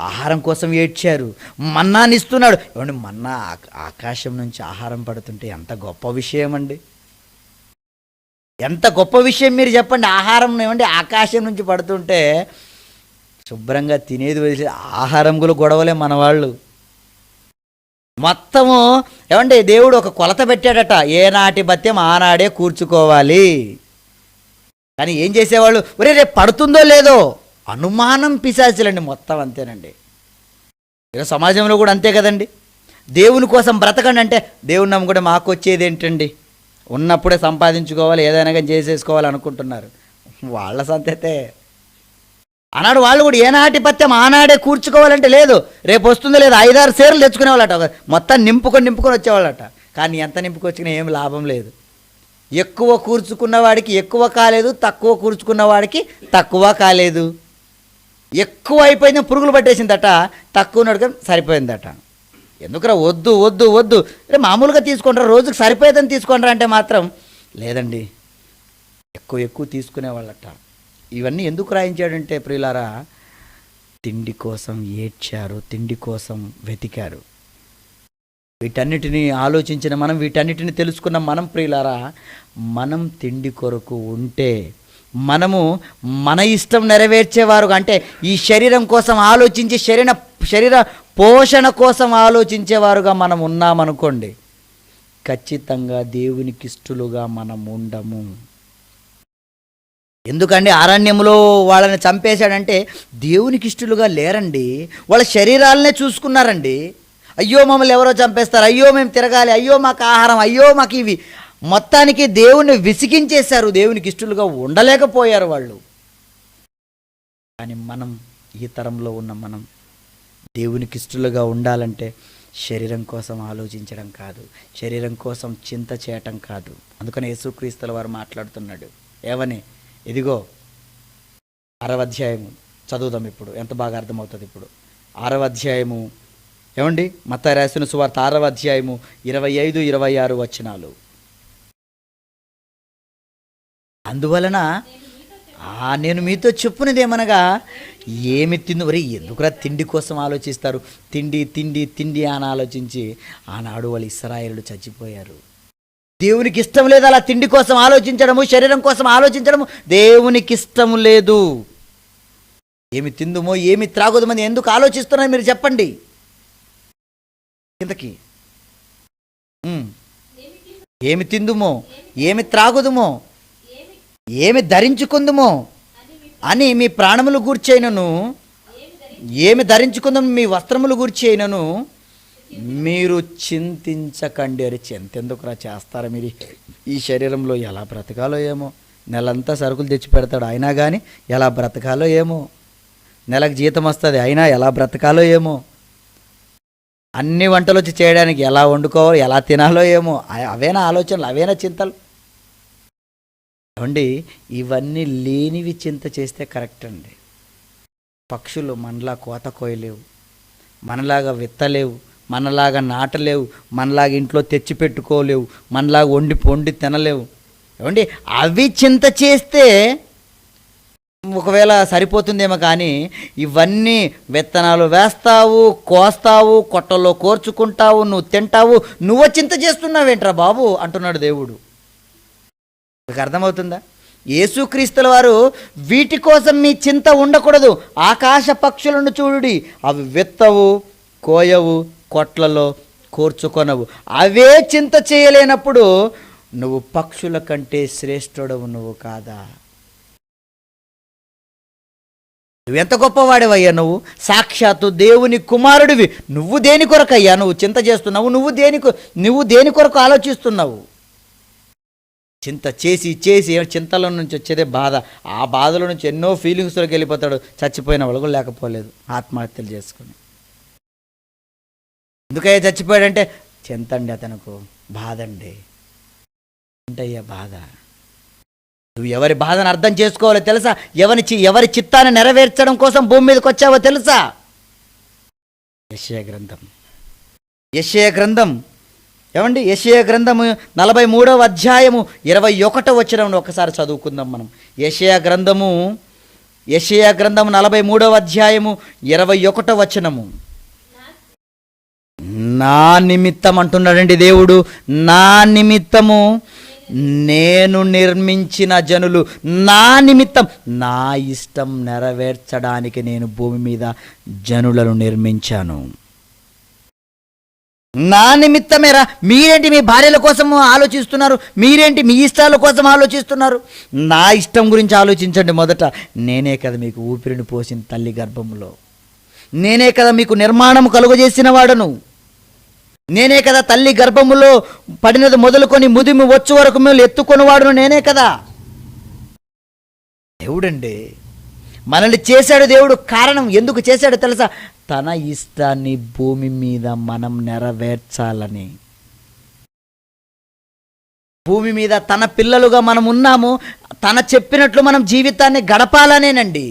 ఆహారం కోసం ఏడ్చారు. మన్నాని ఇస్తున్నాడు. ఏమండి, మన్నా ఆకాశం నుంచి ఆహారం పడుతుంటే ఎంత గొప్ప విషయం అండి. ఎంత గొప్ప విషయం మీరు చెప్పండి. ఆహారం ఏమండి ఆకాశం నుంచి పడుతుంటే శుభ్రంగా తినేది వదిలే ఆహారం కూడా గొడవలే మన వాళ్ళు. మొత్తము ఏమండి దేవుడు ఒక కొలత పెట్టాడట, ఏనాటి భత్యం ఆనాడే కూర్చుకోవాలి. కానీ ఏం చేసేవాళ్ళు? ఒరే రేపు పడుతుందో లేదో అనుమానం పిశాచులండి మొత్తం. అంతేనండి. ఇక సమాజంలో కూడా అంతే కదండి. దేవుని కోసం బ్రతకండి అంటే దేవుని నమ్ముకుంటే మాకు వచ్చేది ఏంటండి, ఉన్నప్పుడే సంపాదించుకోవాలి, ఏదైనా కానీ చేసేసుకోవాలి అనుకుంటున్నారు. వాళ్ళ సంతతే. ఆనాడు వాళ్ళు కూడా ఏనాటి పత్యం ఆనాడే కూర్చుకోవాలంటే లేదు, రేపు వస్తుందో లేదు 5-6 సేర్లు తెచ్చుకునేవాళ్ళట. మొత్తం నింపుకొని వచ్చేవాళ్ళట. కానీ ఎంత నింపుకొచ్చినా ఏం లాభం లేదు. ఎక్కువ కూర్చుకున్న వాడికి ఎక్కువ కాలేదు, తక్కువ కూర్చుకున్న వాడికి తక్కువ కాలేదు. ఎక్కువ అయిపోయింది, పురుగులు పట్టేసిందట. తక్కువ నడుక సరిపోయిందట. ఎందుకురా వద్దు వద్దు వద్దు, మామూలుగా తీసుకుంటారా, రోజుకి సరిపోయేదని తీసుకుంటారా అంటే మాత్రం లేదండి, ఎక్కువ తీసుకునేవాళ్ళట. ఇవన్నీ ఎందుకు రాయించాడంటే ప్రియులారా, తిండి కోసం ఏడ్చారు, తిండి కోసం వెతికారు. వీటన్నిటిని ఆలోచించిన మనం, వీటన్నిటిని తెలుసుకున్న మనం ప్రియులారా, మనం తిండి కొరకు ఉంటే, మనము మన ఇష్టం నెరవేర్చేవారు అంటే ఈ శరీరం కోసం ఆలోచించి శరీర పోషణ కోసం ఆలోచించేవారుగా మనం ఉన్నామనుకోండి, ఖచ్చితంగా దేవునికి ఇష్టలుగా మనం ఉండము. ఎందుకంటే అరణ్యంలో వాళ్ళని చంపేశాడంటే దేవునికి ఇష్టలుగా లేరండి, వాళ్ళ శరీరాలనే చూసుకున్నారండి. అయ్యో మమ్మల్ని ఎవరో చంపేస్తారు, అయ్యో మేము తిరగాలి, అయ్యో మాకు ఆహారం, అయ్యో మాకు ఇవి. మొత్తానికి దేవుణ్ణి విసిగించేశారు, దేవునికి ఇష్టలుగా ఉండలేకపోయారు వాళ్ళు. కానీ మనం, ఈ తరంలో ఉన్న మనం దేవునికి ఇష్టలుగా ఉండాలంటే శరీరం కోసం ఆలోచించడం కాదు, శరీరం కోసం చింత చేయటం కాదు. అందుకని యేసుక్రీస్తుల వారు మాట్లాడుతున్నాడు ఏమని? ఇదిగో 6వ అధ్యాయము చదువుదాం ఇప్పుడు, ఎంత బాగా అర్థమవుతుంది ఇప్పుడు. 6వ అధ్యాయము, ఏమండి, మత్తయి రాసిన సువార్త 6వ అధ్యాయము 25, 26 వచనాలు. అందువలన నేను మీతో చెప్పునిదేమనగా, ఏమి తిందు మరి ఎందుకురా తిండి కోసం ఆలోచిస్తారు, తిండి తిండి తిండి అని ఆలోచించి ఆనాడు వాళ్ళు ఇశ్రాయేలులు చచ్చిపోయారు. దేవునికి ఇష్టం లేదు అలా తిండి కోసం ఆలోచించడము, శరీరం కోసం ఆలోచించడము దేవునికి ఇష్టం లేదు. ఏమి తిందుమో ఏమి త్రాగుదమని ఎందుకు ఆలోచిస్తున్నారో మీరు చెప్పండి. ఇంతకీ ఏమి తిందుమో ఏమి త్రాగుదుమో ఏమి ధరించుకుందుమో అని మీ ప్రాణములు గూర్చైనను, ఏమి ధరించుకుందాం మీ వస్త్రములు గూర్చైనను మీరు చింతించకండి. అరే ఎంతెందుకురా చేస్తారా మీరు, ఈ శరీరంలో ఎలా బ్రతకాలో ఏమో. నెలంతా సరుకులు తెచ్చి పెడతాడు అయినా కానీ ఎలా బ్రతకాలో ఏమో. నెలకు జీతం వస్తుంది అయినా ఎలా బ్రతకాలో ఏమో. అన్ని వంటలు వచ్చి చేయడానికి ఎలా వండుకోవాలో ఎలా తినాలో ఏమో. అవేనా ఆలోచనలు, అవేనా చింతలు? ఏమండి, ఇవన్నీ లేనివి చింత చేస్తే కరెక్ట్ అండి. పక్షులు మనలా కోత కోయలేవు, మనలాగా విత్తలేవు, మనలాగా నాటలేవు, మనలాగా ఇంట్లో తెచ్చి పెట్టుకోలేవు, మనలాగా వండి తినలేవు. ఏమండి, అవి చింత చేస్తే ఒకవేళ సరిపోతుందేమో. కానీ ఇవన్నీ విత్తనాలు వేస్తావు, కోస్తావు, కొట్టల్లో కోర్చుకుంటావు, నువ్వు తింటావు, నువ్వు చింత చేస్తున్నావేంట్రా బాబు అంటున్నాడు దేవుడు. మీకు అర్థమవుతుందా? యేసుక్రీస్తుల వారు వీటి కోసం మీ చింత ఉండకూడదు. ఆకాశ పక్షులను చూడుడి, అవి విత్తవు, కోయవు, కొట్లలో కోర్చుకొనవు. అవే చింత చేయలేనప్పుడు నువ్వు పక్షుల కంటే శ్రేష్ఠుడవు నువ్వు కాదా? నువ్వెంత గొప్పవాడివయ్యా, నువ్వు సాక్షాత్తు దేవుని కుమారుడివి. నువ్వు దేని కొరకయ్యా నువ్వు చింత చేస్తున్నావు? నువ్వు దేని కొరకు ఆలోచిస్తున్నావు? చింత చేసి చేసి చింతల నుంచి వచ్చేదే బాధ. ఆ బాధల నుంచి ఎన్నో ఫీలింగ్స్లోకి వెళ్ళిపోతాడు. చచ్చిపోయిన వాళ్ళు కూడా లేకపోలేదు, ఆత్మహత్యలు చేసుకుని. ఎందుకయ్యా చచ్చిపోయాడంటే చింతండి, అతనుకు బాధండి. ఏంటయ్యా బాధ? నువ్వు ఎవరి బాధను అర్థం చేసుకోవాలో తెలుసా? ఎవరి చిత్తాన్ని నెరవేర్చడం కోసం భూమి మీదకి వచ్చావో తెలుసా? యెషయా గ్రంథం ఏమండి, యెషయా గ్రంథము 43వ అధ్యాయము 21వ వచనం ఒకసారి చదువుకుందాం మనం. యెషయా గ్రంథము 43వ అధ్యాయము 21వ వచనము. నా నిమిత్తం అంటున్నాడండి దేవుడు, నా నిమిత్తము నేను నిర్మించిన జనులు, నా నిమిత్తం నా ఇష్టం నెరవేర్చడానికి నేను భూమి మీద జనులను నిర్మించాను. నా నిమిత్తమేరా. మీరేంటి మీ భార్యల కోసం ఆలోచిస్తున్నారు? మీరేంటి మీ ఇష్టాల కోసం ఆలోచిస్తున్నారు? నా ఇష్టం గురించి ఆలోచించండి మొదట. నేనే కదా మీకు ఊపిరిని పోసిన తల్లి గర్భంలో, నేనే కదా మీకు నిర్మాణం కలుగజేసిన వాడను, నేనే కదా తల్లి గర్భములో పడినది మొదలుకొని ముదిమి వచ్చు వరకు మేము ఎత్తుకొనివాడును నేనే కదా. దేవుడండి మనల్ని చేశాడు. దేవుడు కారణం ఎందుకు చేశాడో తెలుసా? తన ఇష్టాన్ని భూమి మీద మనం నెరవేర్చాలని. భూమి మీద తన పిల్లలుగా మనం ఉన్నాము, తన చెప్పినట్లు మనం జీవితాన్ని గడపాలనేనండి.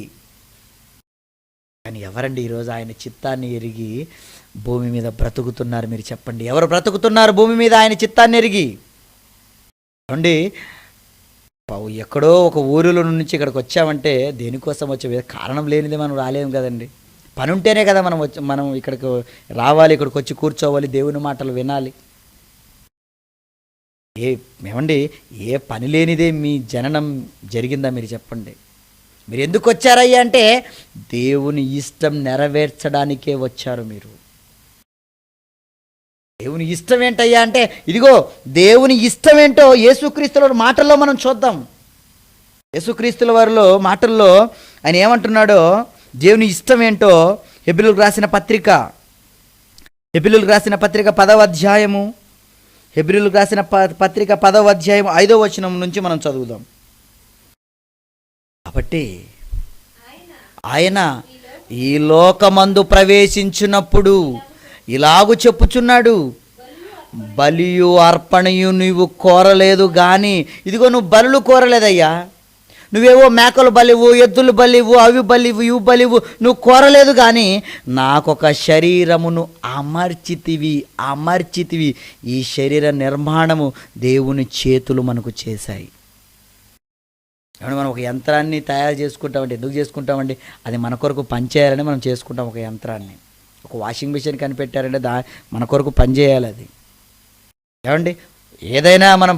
కానీ ఎవరండి ఈరోజు ఆయన చిత్తాన్ని ఎరిగి భూమి మీద బ్రతుకుతున్నారు? మీరు చెప్పండి, ఎవరు బ్రతుకుతున్నారు భూమి మీద ఆయన చిత్తాన్ని ఎరిగి? అండి, ఎక్కడో ఒక ఊరిలో నుంచి ఇక్కడికి వచ్చామంటే దేనికోసం వచ్చే, కారణం లేనిదే మనం రాలేము కదండి. పని ఉంటేనే కదా మనం ఇక్కడికి రావాలి, ఇక్కడికి వచ్చి కూర్చోవాలి, దేవుని మాటలు వినాలి. ఏమండి, ఏ పని లేనిదే మీ జననం జరిగిందా? మీరు చెప్పండి. మీరు ఎందుకు వచ్చారయ్యా అంటే దేవుని ఇష్టం నెరవేర్చడానికే వచ్చారు మీరు. దేవుని ఇష్టం ఏంటయ్యా అంటే ఇదిగో దేవుని ఇష్టం ఏంటో యేసుక్రీస్తుల మాటల్లో మనం చూద్దాం. యేసుక్రీస్తుల వారిలో మాటల్లో ఆయన ఏమంటున్నాడో, దేవుని ఇష్టం ఏంటో హెబ్రీయులకు రాసిన పత్రిక 10వ అధ్యాయము, హెబ్రీయులకు రాసిన పత్రిక 10వ అధ్యాయం 5వ వచనం నుంచి మనం చదువుదాం. కాబట్టి ఆయన ఈ లోకమందు ప్రవేశించినప్పుడు ఇలాగు చెప్పుచున్నాడు, బలియు అర్పణయు నువ్వు కోరలేదు కానీ, ఇదిగో నువ్వు బలులు కోరలేదయ్యా, నువ్వేవో మేకలు బలివు, ఎద్దులు బలివు, అవి బలివు, ఇవి బలివు నువ్వు కోరలేదు, కానీ నాకొక శరీరమును అమర్చితివి. ఈ శరీర నిర్మాణము దేవుని చేతులు మనకు చేశాయి. ఏమంటే మనం ఒక యంత్రాన్ని తయారు చేసుకుంటామండి. ఎందుకు చేసుకుంటామండి? అది మన కొరకు పనిచేయాలని మనం చేసుకుంటాం. ఒక యంత్రాన్ని, ఒక వాషింగ్ మిషన్ కనిపెట్టారంటే మన కొరకు పనిచేయాలి అది. ఏమండి, ఏదైనా మనం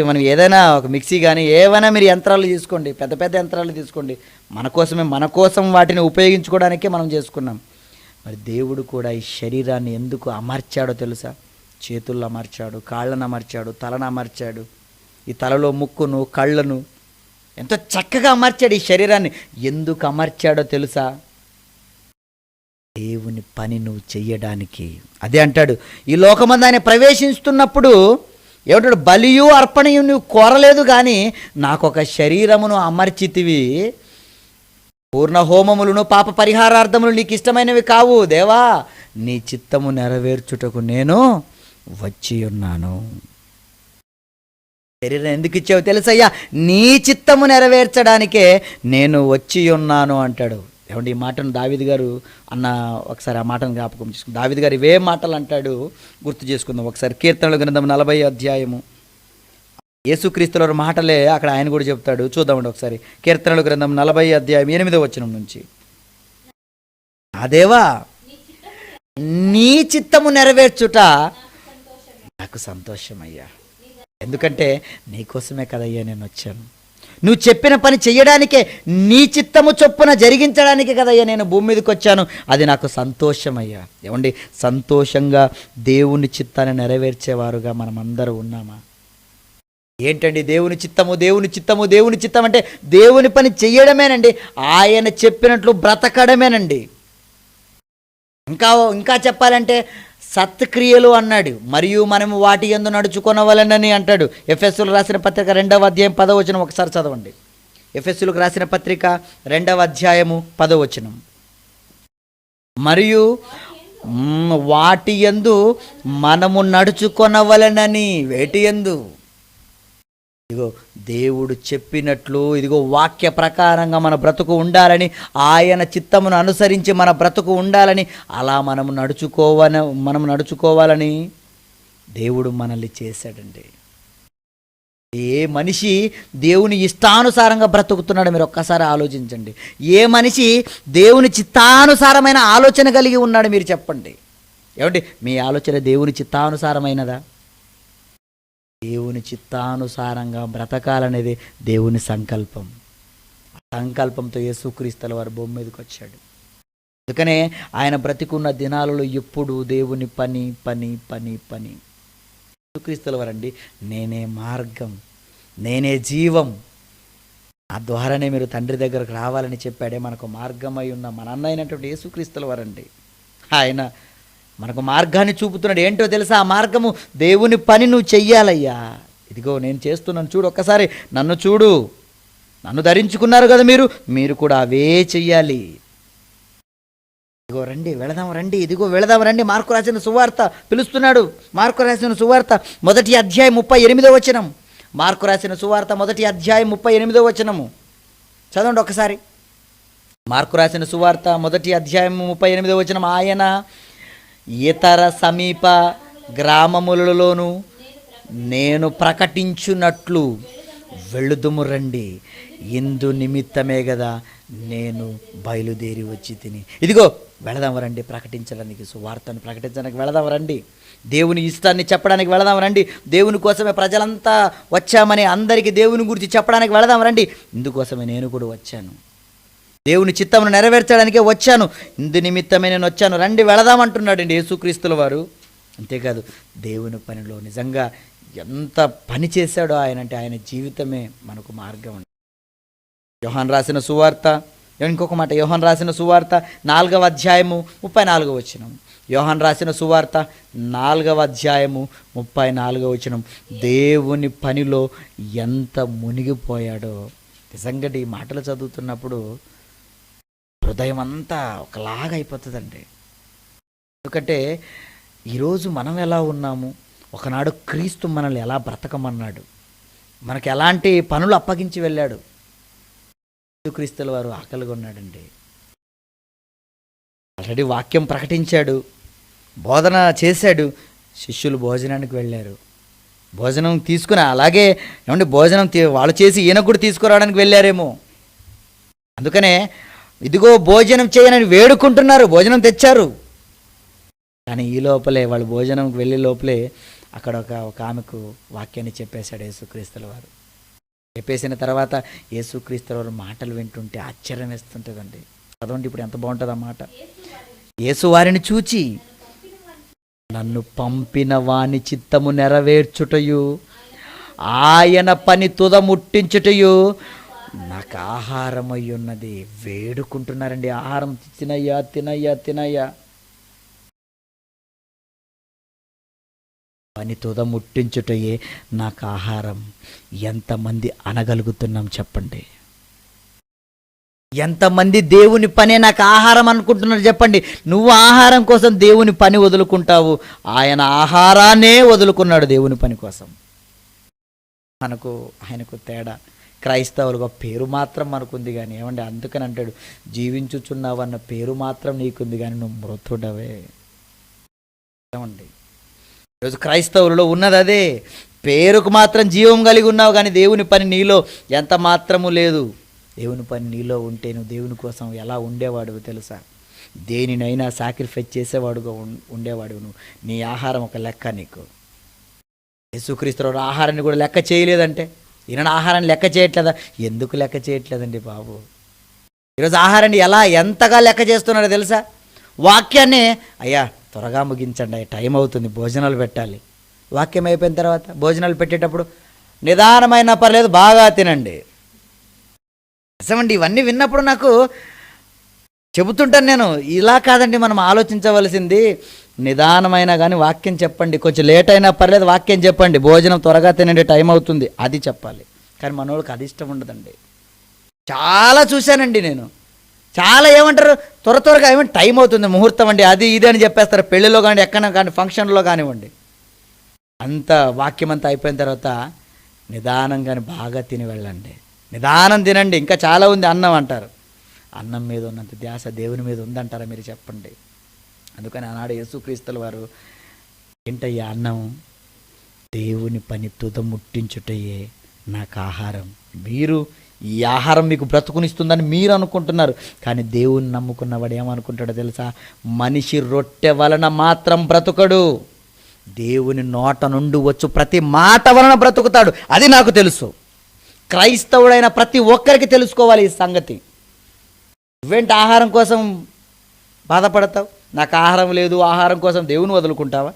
మనం ఏదైనా ఒక మిక్సీ కానీ ఏవైనా మీరు యంత్రాలు తీసుకోండి, పెద్ద పెద్ద యంత్రాలు తీసుకోండి, మన కోసం వాటిని ఉపయోగించుకోవడానికే మనం చేసుకున్నాం. మరి దేవుడు కూడా ఈ శరీరాన్ని ఎందుకు అమర్చాడో తెలుసా? చేతుల్లో అమర్చాడు, కాళ్ళను అమర్చాడు, తలను అమర్చాడు, ఈ తలలో ముక్కును, కళ్ళను ఎంతో చక్కగా అమర్చాడు. ఈ శరీరాన్ని ఎందుకు అమర్చాడో తెలుసా? దేవుని పని నువ్వు చెయ్యడానికి. అదే అంటాడు, ఈ లోకమందు ఆయన ప్రవేశిస్తున్నప్పుడు ఏమంటాడు? బలియు అర్పణయు నువ్వు కోరలేదు, కానీ నాకొక శరీరమును అమర్చితివి. పూర్ణ హోమములను పాప పరిహారార్థములు నీకు ఇష్టమైనవి కావు దేవా, నీ చిత్తము నెరవేర్చుటకు నేను వచ్చి ఉన్నాను. శరీరం ఎందుకు ఇచ్చావు తెలుసయ్యా? నీ చిత్తము నెరవేర్చడానికే నేను వచ్చి ఉన్నాను అంటాడు. ఏమంటే ఈ మాటను దావీదు గారు ఒకసారి ఆ మాటను జ్ఞాపకం చేసుకుందాం. దావీదు గారు ఇవే మాటలు అంటాడు, గుర్తు చేసుకుందాం ఒకసారి. కీర్తనల గ్రంథం 40 అధ్యాయము, యేసుక్రీస్తుల మాటలే అక్కడ ఆయన కూడా చెప్తాడు. చూద్దామండి ఒకసారి. కీర్తనల గ్రంథం 40 అధ్యాయం 8వ వచనం నుంచి, ఆ దేవా నీ చిత్తము నెరవేర్చుట నాకు సంతోషమయ్యా. ఎందుకంటే నీకోసమే కదయ్యా నేను వచ్చాను. నువ్వు చెప్పిన పని చెయ్యడానికే, నీ చిత్తము చొప్పున జరిగించడానికే కదయ్యా నేను భూమి మీదకి వచ్చాను. అది నాకు సంతోషమయ్యా. ఏమండి, సంతోషంగా దేవుని చిత్తాన్ని నెరవేర్చేవారుగా మనం అందరూ ఉన్నామా? ఏంటండి దేవుని చిత్తము? దేవుని చిత్తం అంటే దేవుని పని చెయ్యడమేనండి, ఆయన చెప్పినట్లు బ్రతకడమేనండి. ఇంకా చెప్పాలంటే సత్క్రియలు అన్నాడు, మరియు మనము వాటి యందు నడుచుకొనవలెనని అంటాడు. ఎఫెసీయులకు రాసిన పత్రిక 2వ అధ్యాయం 10వ వచనం ఒకసారి చదవండి. ఎఫెసీయులకు రాసిన పత్రిక 2వ అధ్యాయము 10వ వచనం. మరియు వాటి యందు మనము నడుచుకొనవలెనని. వేటి యందు? ఇదిగో దేవుడు చెప్పినట్లు, ఇదిగో వాక్య ప్రకారంగా మన బ్రతుకు ఉండాలని, ఆయన చిత్తమును అనుసరించి మన బ్రతుకు ఉండాలని, అలా మనము నడుచుకోవాలని దేవుడు మనల్ని చేశాడండి. ఏ మనిషి దేవుని ఇష్టానుసారంగా బ్రతుకుతున్నాడో మీరు ఒక్కసారి ఆలోచించండి. ఏ మనిషి దేవుని చిత్తానుసారమైన ఆలోచన కలిగి ఉన్నాడు మీరు చెప్పండి. ఏమండి, మీ ఆలోచన దేవుని చిత్తానుసారమైనదా? దేవుని చిత్తానుసారంగా బ్రతకాలనేది దేవుని సంకల్పం. సంకల్పంతో యేసుక్రీస్తుల వారు భూమి మీదకి వచ్చాడు. అందుకనే ఆయన బ్రతికున్న దినాలలో ఎప్పుడు దేవుని పని. యేసుక్రీస్తుల వారండి, నేనే మార్గం, నేనే జీవం, ఆ ద్వారానే మీరు తండ్రి దగ్గరకు రావాలని చెప్పాడే మనకు మార్గమై ఉన్న మన అన్న అయినటువంటి యేసుక్రీస్తుల వారండి. ఆయన మనకు మార్గాన్ని చూపుతున్నాడు. ఏంటో తెలుసా? ఆ మార్గము దేవుని పని నువ్వు చెయ్యాలయ్యా. ఇదిగో నేను చేస్తున్నాను చూడు, ఒక్కసారి నన్ను చూడు, నన్ను ధరించుకున్నారు కదా మీరు కూడా అవే చెయ్యాలి. ఇదిగో రండి వెళదాం రండి, ఇదిగో వెళదాం రండి. మార్కు రాసిన సువార్త పిలుస్తున్నాడు. మార్కు రాసిన సువార్త 1వ అధ్యాయం 38వ వచనం. మార్కు రాసిన సువార్త 1వ అధ్యాయం 38వ వచనము చదవండి ఒకసారి. మార్కు రాసిన సువార్త 1వ అధ్యాయం 38వ వచనం. ఆయన ఇతర సమీప గ్రామములలోనూ నేను ప్రకటించున్నట్లు వెళుదుము రండి, ఇందు నిమిత్తమే కదా నేను బయలుదేరి వచ్చి తిని. ఇదిగో వెళదాం రండి, ప్రకటించడానికి, సువార్తను ప్రకటించడానికి వెళదాం రండి, దేవుని ఇష్టాన్ని చెప్పడానికి వెళదాం రండి, దేవుని కోసమే ప్రజలంతా వచ్చామని అందరికీ దేవుని గురించి చెప్పడానికి వెళదాం రండి. ఇందుకోసమే నేను కూడా వచ్చాను, దేవుని చిత్తమును నెరవేర్చడానికే వచ్చాను, ఇందు నిమిత్తమే నేను వచ్చాను, రండి వెళదామంటున్నాడండి యేసుక్రీస్తుల వారు. అంతేకాదు, దేవుని పనిలో నిజంగా ఎంత పని చేశాడో ఆయన అంటే ఆయన జీవితమే మనకు మార్గం. యోహాను రాసిన సువార్త, ఇంకొక మాట, యోహాను రాసిన సువార్త 4వ అధ్యాయము 34వ వచనం. యోహాను రాసిన సువార్త 4వ అధ్యాయము 34వ వచనం. దేవుని పనిలో ఎంత మునిగిపోయాడో నిజంగా ఈ మాటలు చదువుతున్నప్పుడు హృదయం అంతా ఒకలాగా అయిపోతుందండి. ఎందుకంటే ఈరోజు మనం ఎలా ఉన్నాము, ఒకనాడు క్రీస్తు మనల్ని ఎలా బ్రతకమన్నాడు, మనకు ఎలాంటి పనులు అప్పగించి వెళ్ళాడు. యేసుక్రీస్తుల వారు ఆకలిగా ఉన్నాడండి. ఆల్రెడీ వాక్యం ప్రకటించాడు, బోధన చేశాడు. శిష్యులు భోజనానికి వెళ్ళారు. భోజనం తీసుకుని అలాగే ఏమంటే భోజనం వాళ్ళు చేసి ఈయనకు కూడా తీసుకురావడానికి వెళ్ళారేమో. అందుకనే ఇదిగో భోజనం చేయనని వేడుకుంటున్నారు, భోజనం తెచ్చారు. కానీ ఈ లోపలే వాళ్ళు భోజనంకి వెళ్ళే లోపలే అక్కడ ఒక ఆమెకు వాక్యాన్ని చెప్పేశాడు యేసుక్రీస్తుల వారు. చెప్పేసిన తర్వాత యేసుక్రీస్తుల వారు మాటలు వింటుంటే ఆశ్చర్యం వేస్తుంటుందండి. చదవండి ఇప్పుడు ఎంత బాగుంటుంది ఆ మాట. యేసు వారిని చూచి, నన్ను పంపిన వాని చిత్తము నెరవేర్చుటయు ఆయన పని తుద ముట్టించుటయు నాకు ఆహారమై ఉన్నది. వేడుకుంటున్నారండి, ఆహారం తినయ్యా తినయ్యా తినయ్యా. పని తుద ముట్టించుటయే నాకు ఆహారం. ఎంతమంది అనగలుగుతున్నాం చెప్పండి? ఎంతమంది దేవుని పనే నాకు ఆహారం అనుకుంటున్నారు చెప్పండి? నువ్వు ఆహారం కోసం దేవుని పని వదులుకుంటావు, ఆయన ఆహారాన్నే వదులుకున్నాడు దేవుని పని కోసం. ఆయనకు తేడా. క్రైస్తవులుగా పేరు మాత్రం మనకుంది కానీ ఏమండి, అందుకని అంటాడు జీవించుచున్నావు అన్న పేరు మాత్రం నీకుంది కానీ నువ్వు మృతుడవే. ఏమండి, ఈరోజు క్రైస్తవులలో ఉన్నది అదే. పేరుకు మాత్రం జీవం కలిగి ఉన్నావు కానీ దేవుని పని నీలో ఎంత మాత్రము లేదు. దేవుని పని నీలో ఉంటే నువ్వు దేవుని కోసం ఎలా ఉండేవాడువు తెలుసా? దేనినైనా సాక్రిఫైస్ చేసేవాడుగా ఉండేవాడు నువ్వు. నీ ఆహారం ఒక లెక్క నీకు. యేసుక్రీస్తు ఆహారాన్ని కూడా లెక్క చేయలేదంటే, ఈయన ఆహారాన్ని లెక్క చేయట్లేదా? ఎందుకు లెక్క చేయట్లేదండి బాబు? ఈరోజు ఆహారాన్ని ఎంతగా లెక్క చేస్తున్నాడో తెలుసా? వాక్యాన్ని అయ్యా త్వరగా ముగించండి, టైం అవుతుంది, భోజనాలు పెట్టాలి. వాక్యం అయిపోయిన తర్వాత భోజనాలు పెట్టేటప్పుడు నిదానమైన పర్లేదు బాగా తినండి. నిజమండి, ఇవన్నీ విన్నప్పుడు నాకు చెబుతుంటాను నేను, ఇలా కాదండి మనం ఆలోచించవలసింది. నిదానమైనా కానీ వాక్యం చెప్పండి, కొంచెం లేట్ అయినా పర్లేదు వాక్యం చెప్పండి, భోజనం త్వరగా తినండి టైం అవుతుంది అది చెప్పాలి. కానీ మనోళ్ళకి అది ఇష్టం ఉండదండి. చాలా చూశానండి నేను. చాలా ఏమంటారు, త్వరగా ఏమంటే టైం అవుతుంది, ముహూర్తం అండి, అది ఇది అని చెప్పేస్తారు. పెళ్ళిలో కానీ ఎక్కడ కానీ ఫంక్షన్లో కానివ్వండి. అంత వాక్యం అంతా అయిపోయిన తర్వాత నిదానంగానే బాగా తిని వెళ్ళండి, నిదానం తినండి, ఇంకా చాలా ఉంది అన్నం అంటారు. అన్నం మీద ఉన్నంత ధ్యాస దేవుని మీద ఉందంటారా మీరు చెప్పండి? అందుకని ఆనాడు యేసుక్రీస్తుల వారు ఏంటయ్యా అన్నం, దేవుని పని తుద ముట్టించుటయే నాకు ఆహారం. మీరు ఈ ఆహారం మీకు బ్రతుకునిస్తుందని మీరు అనుకుంటున్నారు, కానీ దేవుని నమ్ముకున్నవాడు ఏమనుకుంటాడో తెలుసా? మనిషి రొట్టె వలన మాత్రం బ్రతుకడు, దేవుని నోట నుండి వచ్చు ప్రతి మాట వలన బ్రతుకుతాడు. అది నాకు తెలుసు. క్రైస్తవుడైన ప్రతి ఒక్కరికి తెలుసుకోవాలి ఈ సంగతి. నువ్వేంటి ఆహారం కోసం బాధపడతావు? నాకు ఆహారం లేదు, ఆహారం కోసం దేవుని వదులుకుంటావా?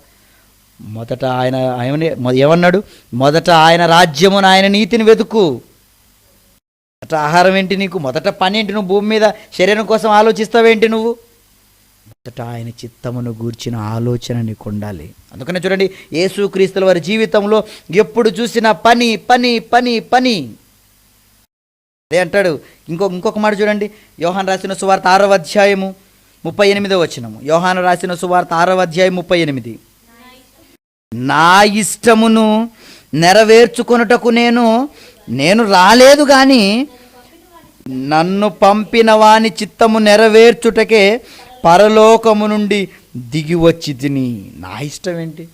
మొదట ఆయన ఏమన్నాడు? మొదట ఆయన రాజ్యమును ఆయన నీతిని వెతుకు. మొదట ఆహారం ఏంటి నీకు? మొదట పని ఏంటి? నువ్వు భూమి మీద శరీరం కోసం ఆలోచిస్తావేంటి? నువ్వు మొదట ఆయన చిత్తమును గూర్చిన ఆలోచన నీకు ఉండాలి. అందుకనే చూడండి, యేసుక్రీస్తుల వారి జీవితంలో ఎప్పుడు చూసినా పని పని పని పని. అదే అంటాడు. ఇంకొక మాట చూడండి, యోహాను రాసిన సువార్త 6వ అధ్యాయము 38వ వచనము. యోహాను రాసిన సువార్త 6వ అధ్యాయం 38. నా ఇష్టమును నెరవేర్చుకొనుటకు నేను రాలేదు కానీ నన్ను పంపిన వాని చిత్తము నెరవేర్చుటకే పరలోకము నుండి దిగి వచ్చి తిని. నా ఇష్టం ఏంటి?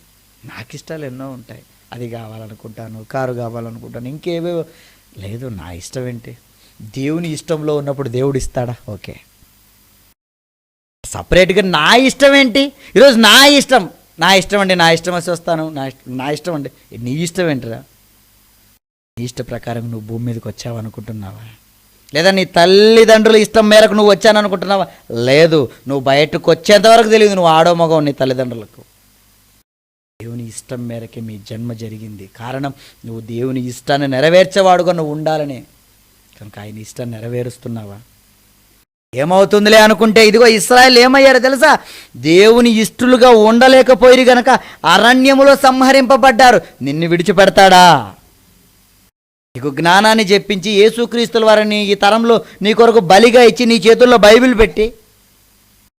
నాకు ఇష్టాలు ఎన్నో ఉంటాయి. అది కావాలనుకుంటాను, కారు కావాలనుకుంటాను, ఇంకేవో లేదు. నా ఇష్టం ఏంటి? దేవుని ఇష్టంలో ఉన్నప్పుడు దేవుడు ఇస్తాడా? ఓకే. సపరేట్గా నా ఇష్టం ఏంటి? ఈరోజు నా ఇష్టం అండి, నా ఇష్టం వచ్చి వస్తాను, నా ఇష్టం అండి. నీ ఇష్టం ఏంటిరా? నీ ఇష్ట ప్రకారం నువ్వు భూమి మీదకి వచ్చావనుకుంటున్నావా? లేదా నీ తల్లిదండ్రుల ఇష్టం మేరకు నువ్వు వచ్చాననుకుంటున్నావా? లేదు. నువ్వు బయటకు వచ్చేంతవరకు తెలియదు నువ్వు ఆడో మగవు నీ తల్లిదండ్రులకు. దేవుని ఇష్టం మేరకే మీ జన్మ జరిగింది. కారణం నువ్వు దేవుని ఇష్టాన్ని నెరవేర్చేవాడుగా నువ్వు ఉండాలని. కనుక ఆయన ఇష్టాన్ని నెరవేరుస్తున్నావా? ఏమవుతుందిలే అనుకుంటే ఇదిగో ఇశ్రాయేలు ఏమయ్యారో తెలుసా? దేవుని ఇష్టలుగా ఉండలేకపోయి గనక అరణ్యములో సంహరింపబడ్డారు. నిన్ను విడిచిపెడతాడా? నీకు జ్ఞానాన్ని చెప్పించి యేసుక్రీస్తుల వారిని ఈ తరంలో నీ కొరకు బలిగా ఇచ్చి నీ చేతుల్లో బైబిల్ పెట్టి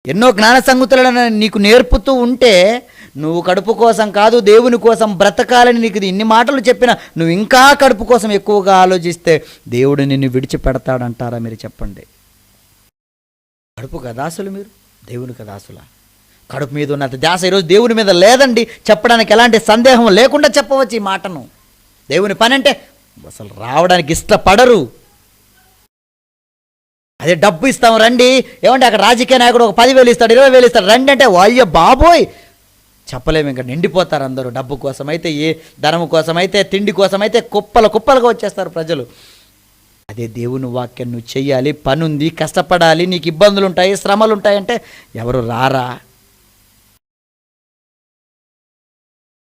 ఎన్నో జ్ఞాన సంగతులను నీకు నేర్పుతూ ఉంటే నువ్వు కడుపు కోసం కాదు, దేవుని కోసం బ్రతకాలని నీకు ఇన్ని మాటలు చెప్పినా నువ్వు ఇంకా కడుపు కోసం ఎక్కువగా ఆలోచిస్తే దేవుడు నిన్ను విడిచిపెడతాడంటారా? మీరు చెప్పండి. కడుపు కదాసులు, మీరు దేవుని కదాసులా? కడుపు మీద ఉన్న ధ్యాస ఈరోజు దేవుని మీద లేదండి చెప్పడానికి ఎలాంటి సందేహం లేకుండా చెప్పవచ్చు ఈ మాటను. దేవుని పని అంటే అసలు రావడానికి ఇష్టపడరు. అదే డబ్బు ఇస్తాం రండి, ఏమంటే అక్కడ రాజకీయ నాయకుడు ఒక 10,000 ఇస్తాడు, 20,000 ఇస్తాడు, రండి అంటే అయ్యో బాబోయ్ చెప్పలేము. ఇంకా నిండిపోతారు అందరూ. డబ్బు కోసమైతే, ఏ ధనము కోసమైతే, తిండి కోసమైతే కుప్పలుగా వచ్చేస్తారు ప్రజలు. అదే దేవుని వాక్యం నువ్వు చెయ్యాలి, పని ఉంది, కష్టపడాలి, నీకు ఇబ్బందులు ఉంటాయి, శ్రమలు ఉంటాయంటే ఎవరు రారా?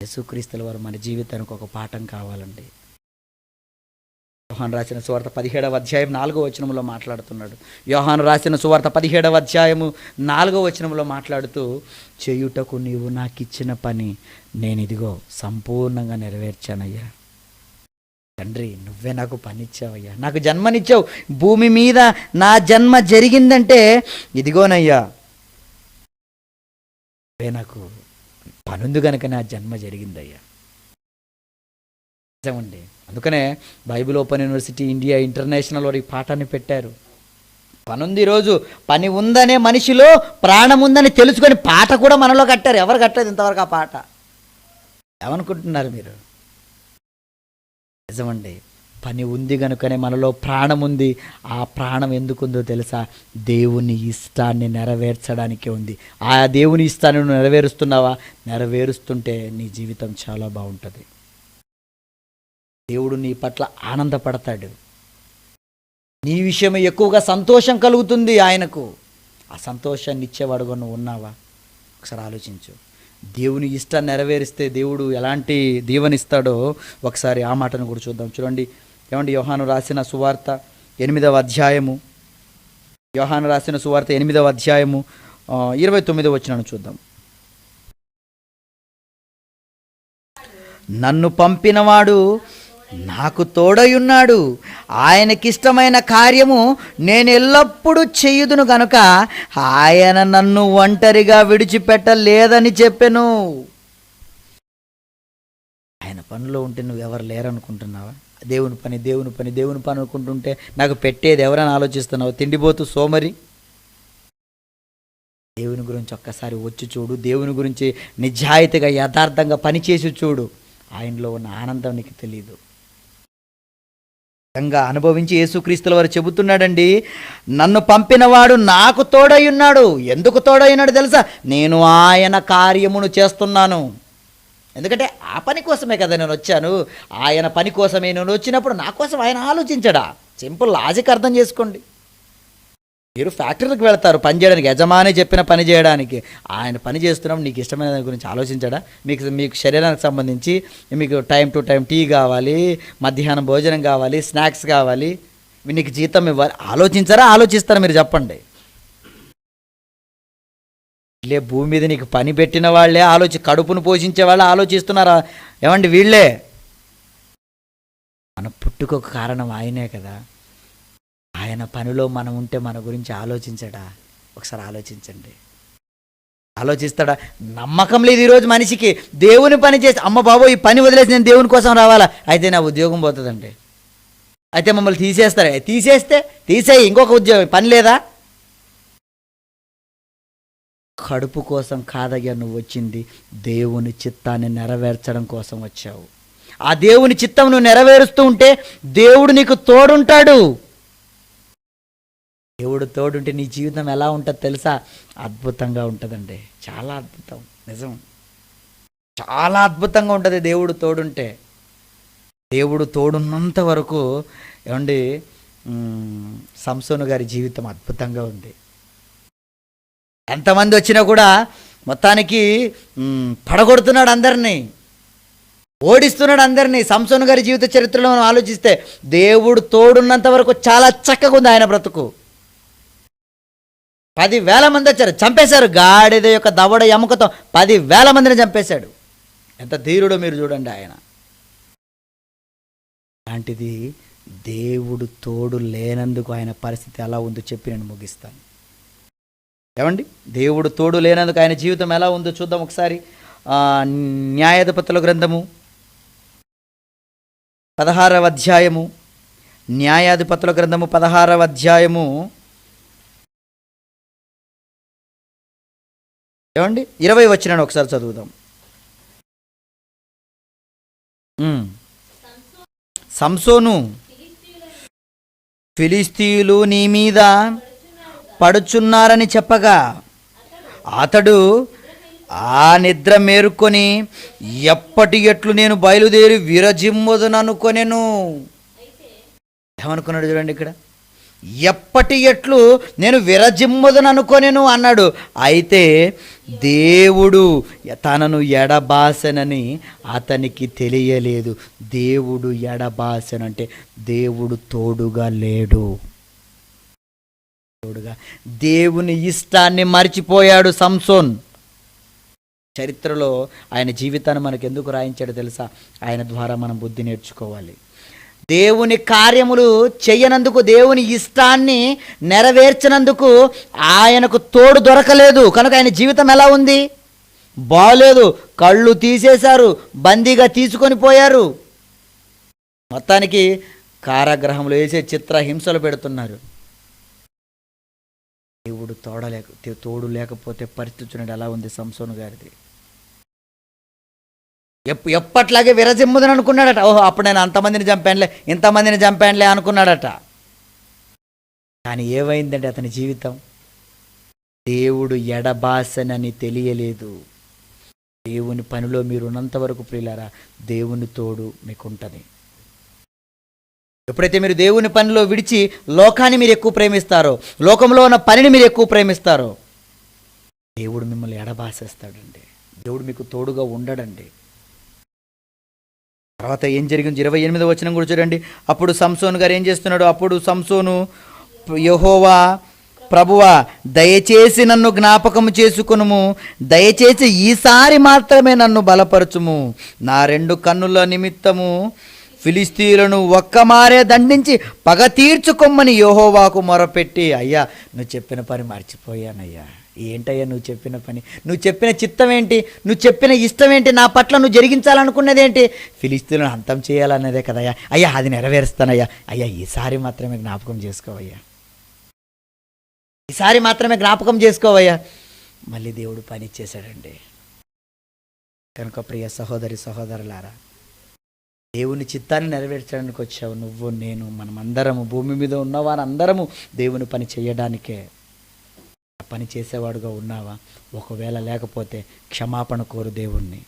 యేసుక్రీస్తుల వారు మన జీవితానికి ఒక పాఠం కావాలండి. యోహాను రాసిన సువార్త 17వ అధ్యాయం 4వ వచనంలో మాట్లాడుతున్నాడు. యోహాను రాసిన సువార్త 17వ అధ్యాయము 4వ వచనంలో మాట్లాడుతూ, చేయుటకు నీవు నాకు ఇచ్చిన పని నేను ఇదిగో సంపూర్ణంగా నెరవేర్చానయ్యా. తండ్రి నువ్వే నాకు పని ఇచ్చావయ్యా, నాకు జన్మనిచ్చావు. భూమి మీద నా జన్మ జరిగిందంటే ఇదిగోనయ్యా నువ్వే నాకు పనుంది కనుక నా జన్మ జరిగిందయ్యా. నిజమండి. అందుకనే Bible open university India international వారు ఈ పాఠాన్ని పెట్టారు. పనుంది, ఈరోజు పని ఉందనే మనిషిలో ప్రాణం ఉందని తెలుసుకొని పాట కూడా మనలో కట్టారు. ఎవరు కట్టలేదు ఇంతవరకు ఆ పాట. ఏమనుకుంటున్నారు మీరు? నిజమండి. పని ఉంది కనుకనే మనలో ప్రాణం ఉంది. ఆ ప్రాణం ఎందుకుందో తెలుసా? దేవుని ఇష్టాన్ని నెరవేర్చడానికే ఉంది. ఆ దేవుని ఇష్టాన్ని నువ్వు నెరవేరుస్తున్నావా? నెరవేరుస్తుంటే నీ జీవితం చాలా బాగుంటుంది. దేవుడు నీ పట్ల ఆనందపడతాడు. నీ విషయమే ఎక్కువగా సంతోషం కలుగుతుంది ఆయనకు. ఆ సంతోషాన్ని ఇచ్చేవాడుగా నువ్వు ఉన్నావా? ఒకసారి ఆలోచించు. దేవుని ఇష్టాన్ని నెరవేరిస్తే దేవుడు ఎలాంటి దీవెనిస్తాడో ఒకసారి ఆ మాటను కూడా చూద్దాం. చూడండి, ఏమండి, యోహాను రాసిన సువార్త 8వ అధ్యాయము, యోహాను రాసిన సువార్త 8వ అధ్యాయము 29వ వచనాన్ని చూద్దాం. నన్ను పంపినవాడు నాకు తోడయున్నాడు, ఆయనకిష్టమైన కార్యము నేను ఎల్లప్పుడూ చెయ్యుదును గనుక ఆయన నన్ను ఒంటరిగా విడిచిపెట్టలేదని చెప్పెను. ఆయన పనిలో ఉంటే నువ్వు ఎవరు లేరనుకుంటున్నావా? దేవుని పని అనుకుంటుంటే నాకు పెట్టేది ఎవరైనా ఆలోచిస్తున్నావు? తిండిపోతూ సోమరి. దేవుని గురించి ఒక్కసారి వచ్చి చూడు. దేవుని గురించి నిజాయితీగా యథార్థంగా పనిచేసి చూడు. ఆయనలో ఉన్న ఆనందం నీకు తెలియదు. నిజంగా అనుభవించి యేసుక్రీస్తుల వారు చెబుతున్నాడండి, నన్ను పంపినవాడు నాకు తోడై ఉన్నాడు. ఎందుకు తోడై ఉన్నాడు తెలుసా? నేను ఆయన కార్యమును చేస్తున్నాను. ఎందుకంటే ఆ పని కోసమే కదా నేను వచ్చాను. ఆయన పని కోసమే నేను వచ్చినప్పుడు నా కోసం ఆయన ఆలోచించడా? సింపుల్ లాజిక్ అర్థం చేసుకోండి. మీరు ఫ్యాక్టరీకి వెళ్తారు పని చేయడానికి, యజమాని చెప్పిన పని చేయడానికి. ఆయన పని చేస్తున్నాం, నీకు ఇష్టమైన దాని గురించి ఆలోచించడా? మీకు శరీరానికి సంబంధించి మీకు టైం టు టైం టీ కావాలి, మధ్యాహ్నం భోజనం కావాలి, స్నాక్స్ కావాలి, నీకు జీతం ఇవ్వాలి. ఆలోచిస్తారా? మీరు చెప్పండి. వీళ్ళే భూమి మీద నీకు పని పెట్టిన వాళ్ళే కడుపును పోషించే వాళ్ళే ఆలోచిస్తున్నారా? ఏమండి, వీళ్ళే. మన పుట్టుకొక కారణం ఆయనే కదా. ఆయన పనిలో మనం ఉంటే మన గురించి ఆలోచించడా? ఒకసారి ఆలోచించండి. ఆలోచిస్తాడా? నమ్మకం లేదు ఈరోజు మనిషికి. దేవుని పని చేసి అమ్మ బాబో ఈ పని వదిలేసి నేను దేవుని కోసం రావాలా? అయితే నా ఉద్యోగం పోతుందండి. అయితే మమ్మల్ని తీసేస్తారా? తీసేయి, ఇంకొక ఉద్యోగం పని లేదా? కడుపు కోసం కాదయ్యా నువ్వు వచ్చింది, దేవుని చిత్తాన్ని నెరవేర్చడం కోసం వచ్చావు. ఆ దేవుని చిత్తం నువ్వు నెరవేరుస్తూ ఉంటే దేవుడు నీకు తోడుంటాడు. దేవుడు తోడుంటే నీ జీవితం ఎలా ఉంటుందో తెలుసా? అద్భుతంగా ఉంటుందండి. చాలా అద్భుతం. నిజం, చాలా అద్భుతంగా ఉంటుంది దేవుడు తోడుంటే. దేవుడు తోడున్నంత వరకు ఏమండి, సంసోను గారి జీవితం అద్భుతంగా ఉంది. ఎంతమంది వచ్చినా కూడా మొత్తానికి పడగొడుతున్నాడు అందరినీ, ఓడిస్తున్నాడు అందరినీ. సంసోను గారి జీవిత చరిత్రలో మనం ఆలోచిస్తే దేవుడు తోడున్నంత వరకు చాలా చక్కగా ఉంది ఆయన బ్రతుకు. 10,000 మంది వచ్చారు, చంపేశారు. గాడిద యొక్క దవడ ఎముకతో 10,000 మందిని చంపేశాడు. ఎంత ధీరుడో మీరు చూడండి ఆయన. అలాంటిది దేవుడు తోడు లేనందుకు ఆయన పరిస్థితి ఎలా ఉందో చెప్పి నేను ముగిస్తాను. ఏమండి, దేవుడు తోడు లేనందుకు ఆయన జీవితం ఎలా ఉందో చూద్దాం ఒకసారి. న్యాయాధిపతుల గ్రంథము 16వ అధ్యాయము, న్యాయాధిపతుల గ్రంథము 16వ అధ్యాయము ఏమండి 20 వచనాన్ని ఒకసారి చదువుదాం. సంసోను, ఫిలిస్తీయులు నీ మీద పడుచున్నారని చెప్పగా అతడు ఆ నిద్ర మేరుకొని ఎప్పటి ఎట్లు నేను బయలుదేరి విరజిమ్ముదుననుకొనెను. ఏమనుకున్నాడు చూడండి ఇక్కడ, ఎప్పటి ఎట్లు నేను విరజిమ్ముదుననుకొనెను అన్నాడు. అయితే దేవుడు తనను ఎడబాసెనని అతనికి తెలియలేదు. దేవుడు ఎడబాసెనంటే దేవుడు తోడుగా లేడు. తోడుగా దేవుని ఇష్టాన్ని మర్చిపోయాడు సంసోన్. చరిత్రలో ఆయన జీవితాన్ని మనకు ఎందుకు రాయించాడో తెలుసా? ఆయన ద్వారా మనం బుద్ధి నేర్చుకోవాలి. దేవుని కార్యములు చెయ్యనందుకు, దేవుని ఇష్టాన్ని నెరవేర్చినందుకు ఆయనకు తోడు దొరకలేదు. కనుక ఆయన జీవితం ఎలా ఉంది? బాగలేదు. కళ్ళు తీసేశారు, బందీగా తీసుకొని పోయారు, మొత్తానికి కారాగృహంలో వేసే చిత్రహింసలు పెడుతున్నారు. దేవుడు తోడు లేకపోతే పరిస్థితి చూడండి ఎలా ఉంది సంసోను గారిది. ఎప్పట్లాగే విరజిమ్ముదని అనుకున్నాడట. ఓహో, అప్పుడు నేను అంతమందిని చంపానులే, ఇంతమందిని చంపానులే అనుకున్నాడట. కానీ ఏమైందంటే అతని జీవితం, దేవుడు ఎడబాసనని తెలియలేదు. దేవుని పనిలో మీరు ఉన్నంత వరకు ప్రియులారా దేవుని తోడు మీకుంటుంది. ఎప్పుడైతే మీరు దేవుని పనిలో విడిచి లోకాన్ని మీరు ఎక్కువ ప్రేమిస్తారో, లోకంలో ఉన్న పనిని మీరు ఎక్కువ ప్రేమిస్తారో, దేవుడు మిమ్మల్ని ఎడబాసేస్తాడండి. దేవుడు మీకు తోడుగా ఉండడండి. తర్వాత ఏం జరిగింది? 28వ వచనం కూడా చూడండి. అప్పుడు సంసోను గారు ఏం చేస్తున్నాడు? అప్పుడు సంసోను, యెహోవా ప్రభువా, దయచేసి నన్ను జ్ఞాపకము చేసుకొనుము, దయచేసి ఈసారి మాత్రమే నన్ను బలపరచుము. నా 2 కన్నుల నిమిత్తము ఫిలిస్తీయులను ఒక్కమారే దండించి పగ తీర్చుకొమ్మని యెహోవాకు మొరపెట్టి, అయ్యా నువ్వు చెప్పిన పని మర్చిపోయానయ్యా. ఏంటయ్యా నువ్వు చెప్పిన పని? నువ్వు చెప్పిన చిత్తం ఏంటి? నువ్వు చెప్పిన ఇష్టం ఏంటి? నా పట్ల నువ్వు జరిగించాలనుకున్నది ఏంటి? ఫిలిస్తీయులను అంతం చేయాలన్నదే కదయ్యా. అయ్యా అది నెరవేరుస్తానయ్యా. అయ్యా ఈసారి మాత్రమే జ్ఞాపకం చేసుకోవయ్యా, ఈసారి మాత్రమే జ్ఞాపకం చేసుకోవయ్యా. మళ్ళీ దేవుడు పని ఇచ్చేశాడండి. కనుక ప్రియ సహోదరి సహోదరులారా, దేవుని చిత్తాన్ని నెరవేర్చడానికి వచ్చావు నువ్వు, నేను, మనమందరము, భూమి మీద ఉన్నవారందరము దేవుని పని చేయడానికే. పని చేసేవాడుగా ఉన్నావా? ఒకవేళ లేకపోతే క్షమాపణ కోరు దేవుణ్ణి.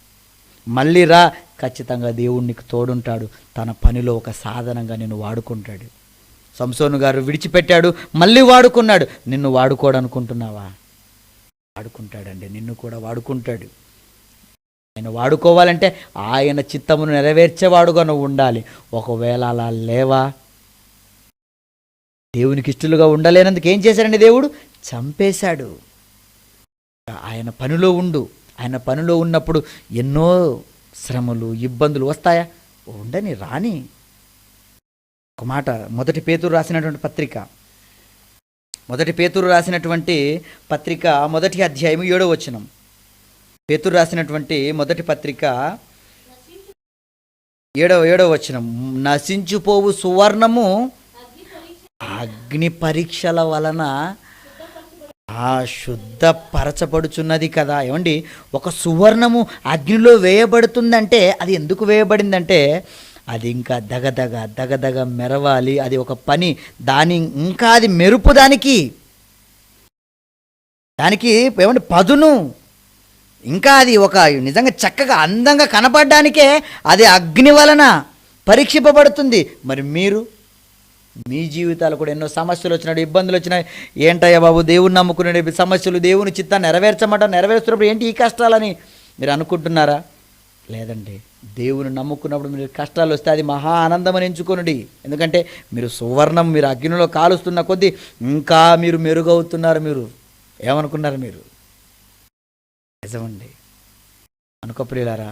మళ్ళీ రా, ఖచ్చితంగా దేవుడికి తోడుంటాడు. తన పనిలో ఒక సాధనంగా నిన్ను వాడుకుంటాడు. సంసోను గారు విడిచిపెట్టాడు, మళ్ళీ వాడుకున్నాడు. నిన్ను వాడుకోడనుకుంటున్నావా? వాడుకుంటాడండి, నిన్ను కూడా వాడుకుంటాడు. ఆయన వాడుకోవాలంటే ఆయన చిత్తమును నెరవేర్చేవాడుగా నువ్వు ఉండాలి. ఒకవేళ అలా లేవా, దేవునికి ఇష్టలుగా ఉండలేనందుకు ఏం చేశాడండి? దేవుడు చంపేశాడు. ఆయన పనిలో ఉండు. ఆయన పనిలో ఉన్నప్పుడు ఎన్నో శ్రమలు, ఇబ్బందులు వస్తాయా? ఉండని, రాని. ఒక మాట, మొదటి పేతురు రాసినటువంటి పత్రిక మొదటి అధ్యాయము 7వ వచనం. పేతురు రాసినటువంటి మొదటి పత్రిక 7వ వచనం. నశించుపోవు సువర్ణము అగ్ని పరీక్షల వలన శుద్ధపరచబడుచున్నది కదా. ఏమండి, ఒక సువర్ణము అగ్నిలో వేయబడుతుందంటే అది ఎందుకు వేయబడిందంటే అది ఇంకా దగదగ మెరవాలి. అది ఒక పని. ఇంకా అది మెరుపు, దానికి ఏమంటే పదును, ఇంకా అది ఒక నిజంగా చక్కగా అందంగా కనపడడానికే అది అగ్ని వలన పరీక్షింపబడుతుంది. మరి మీ జీవితాలు కూడా ఎన్నో సమస్యలు వచ్చినాడు, ఇబ్బందులు వచ్చినాయి. ఏంటయ్యా బాబు, దేవుని నమ్ముకునే సమస్యలు, దేవుని చిత్తాన్ని నెరవేర్స్తున్నప్పుడు ఏంటి ఈ కష్టాలని మీరు అనుకుంటున్నారా? లేదండి, దేవుని నమ్ముకున్నప్పుడు మీరు కష్టాలు వస్తే అది మహా ఆనందమని ఎంచుకోనండి. ఎందుకంటే మీరు సువర్ణం, మీరు అగ్నిలో కాలుస్తున్న కొద్దీ ఇంకా మీరు మెరుగవుతున్నారు. మీరు ఏమనుకున్నారు? మీరు నిజమండి. అనుకో ప్రియులారా,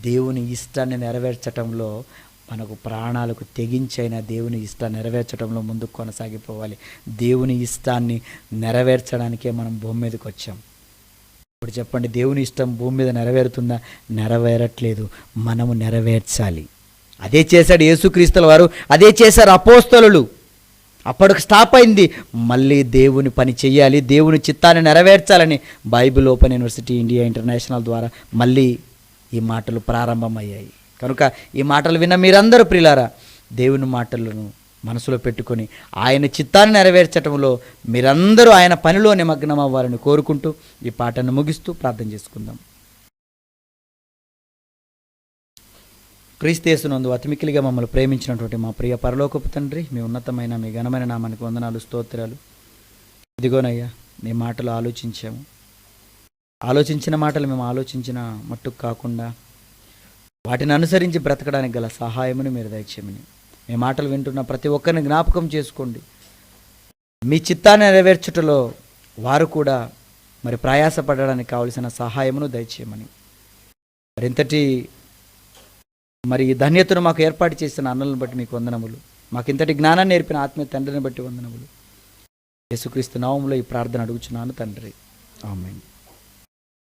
దేవుని ఇష్టాన్ని నెరవేర్చటంలో మనకు ప్రాణాలకు తెగించైన దేవుని ఇష్టాన్ని నెరవేర్చడంలో ముందుకు కొనసాగిపోవాలి. దేవుని ఇష్టాన్ని నెరవేర్చడానికే మనం భూమి మీదకి వచ్చాం. ఇప్పుడు చెప్పండి, దేవుని ఇష్టం భూమి మీద నెరవేరుతుందా? నెరవేరట్లేదు. మనము నెరవేర్చాలి. అదే చేశాడు యేసుక్రీస్తుల వారు, అదే చేశారు అపోస్తలులు. అప్పటికి స్టాప్ అయింది. మళ్ళీ దేవుని పని చెయ్యాలి, దేవుని చిత్తాన్ని నెరవేర్చాలని Bible open university India international ద్వారా మళ్ళీ ఈ మాటలు ప్రారంభమయ్యాయి. కనుక ఈ మాటలు విన్న మీరందరూ ప్రియులారా, దేవుని మాటలను మనసులో పెట్టుకొని ఆయన చిత్తాన్ని నెరవేర్చడంలో మీరందరూ ఆయన పనిలో నిమగ్నం అవ్వాలని కోరుకుంటూ ఈ పాటను ముగిస్తూ ప్రార్థన చేసుకుందాం. క్రీస్తు యేసునందు అతిమిక్కిలిగా మమ్మల్ని ప్రేమించినటువంటి మా ప్రియ పరలోకపు తండ్రి, మీ ఉన్నతమైన మీ ఘనమైన నామానికి వందనాలు, స్తోత్రాలు. ఇదిగోనయ్యా, నీ మాటలు ఆలోచించాము. ఆలోచించిన మాటలు మేము ఆలోచించిన మట్టుకు కాకుండా వాటిని అనుసరించి బ్రతకడానికి గల సహాయముని మీరు దయచేయమని, మీ మాటలు వింటున్న ప్రతి ఒక్కరిని జ్ఞాపకం చేసుకోండి. మీ చిత్తాన్ని నెరవేర్చుటలో వారు కూడా మరి ప్రయాసపడడానికి కావలసిన సహాయమును దయచేయమని, మరింతటి మరి ఈ ధన్యతను మాకు ఏర్పాటు చేసిన అన్నలను బట్టి మీకు వందనములు. మాకు ఇంతటి జ్ఞానాన్ని నేర్పిన ఆత్మీయ తండ్రిని బట్టి వందనములు. యేసుక్రీస్తు నామములో ఈ ప్రార్థన అడుగుచున్నాను తండ్రి, ఆమేన్.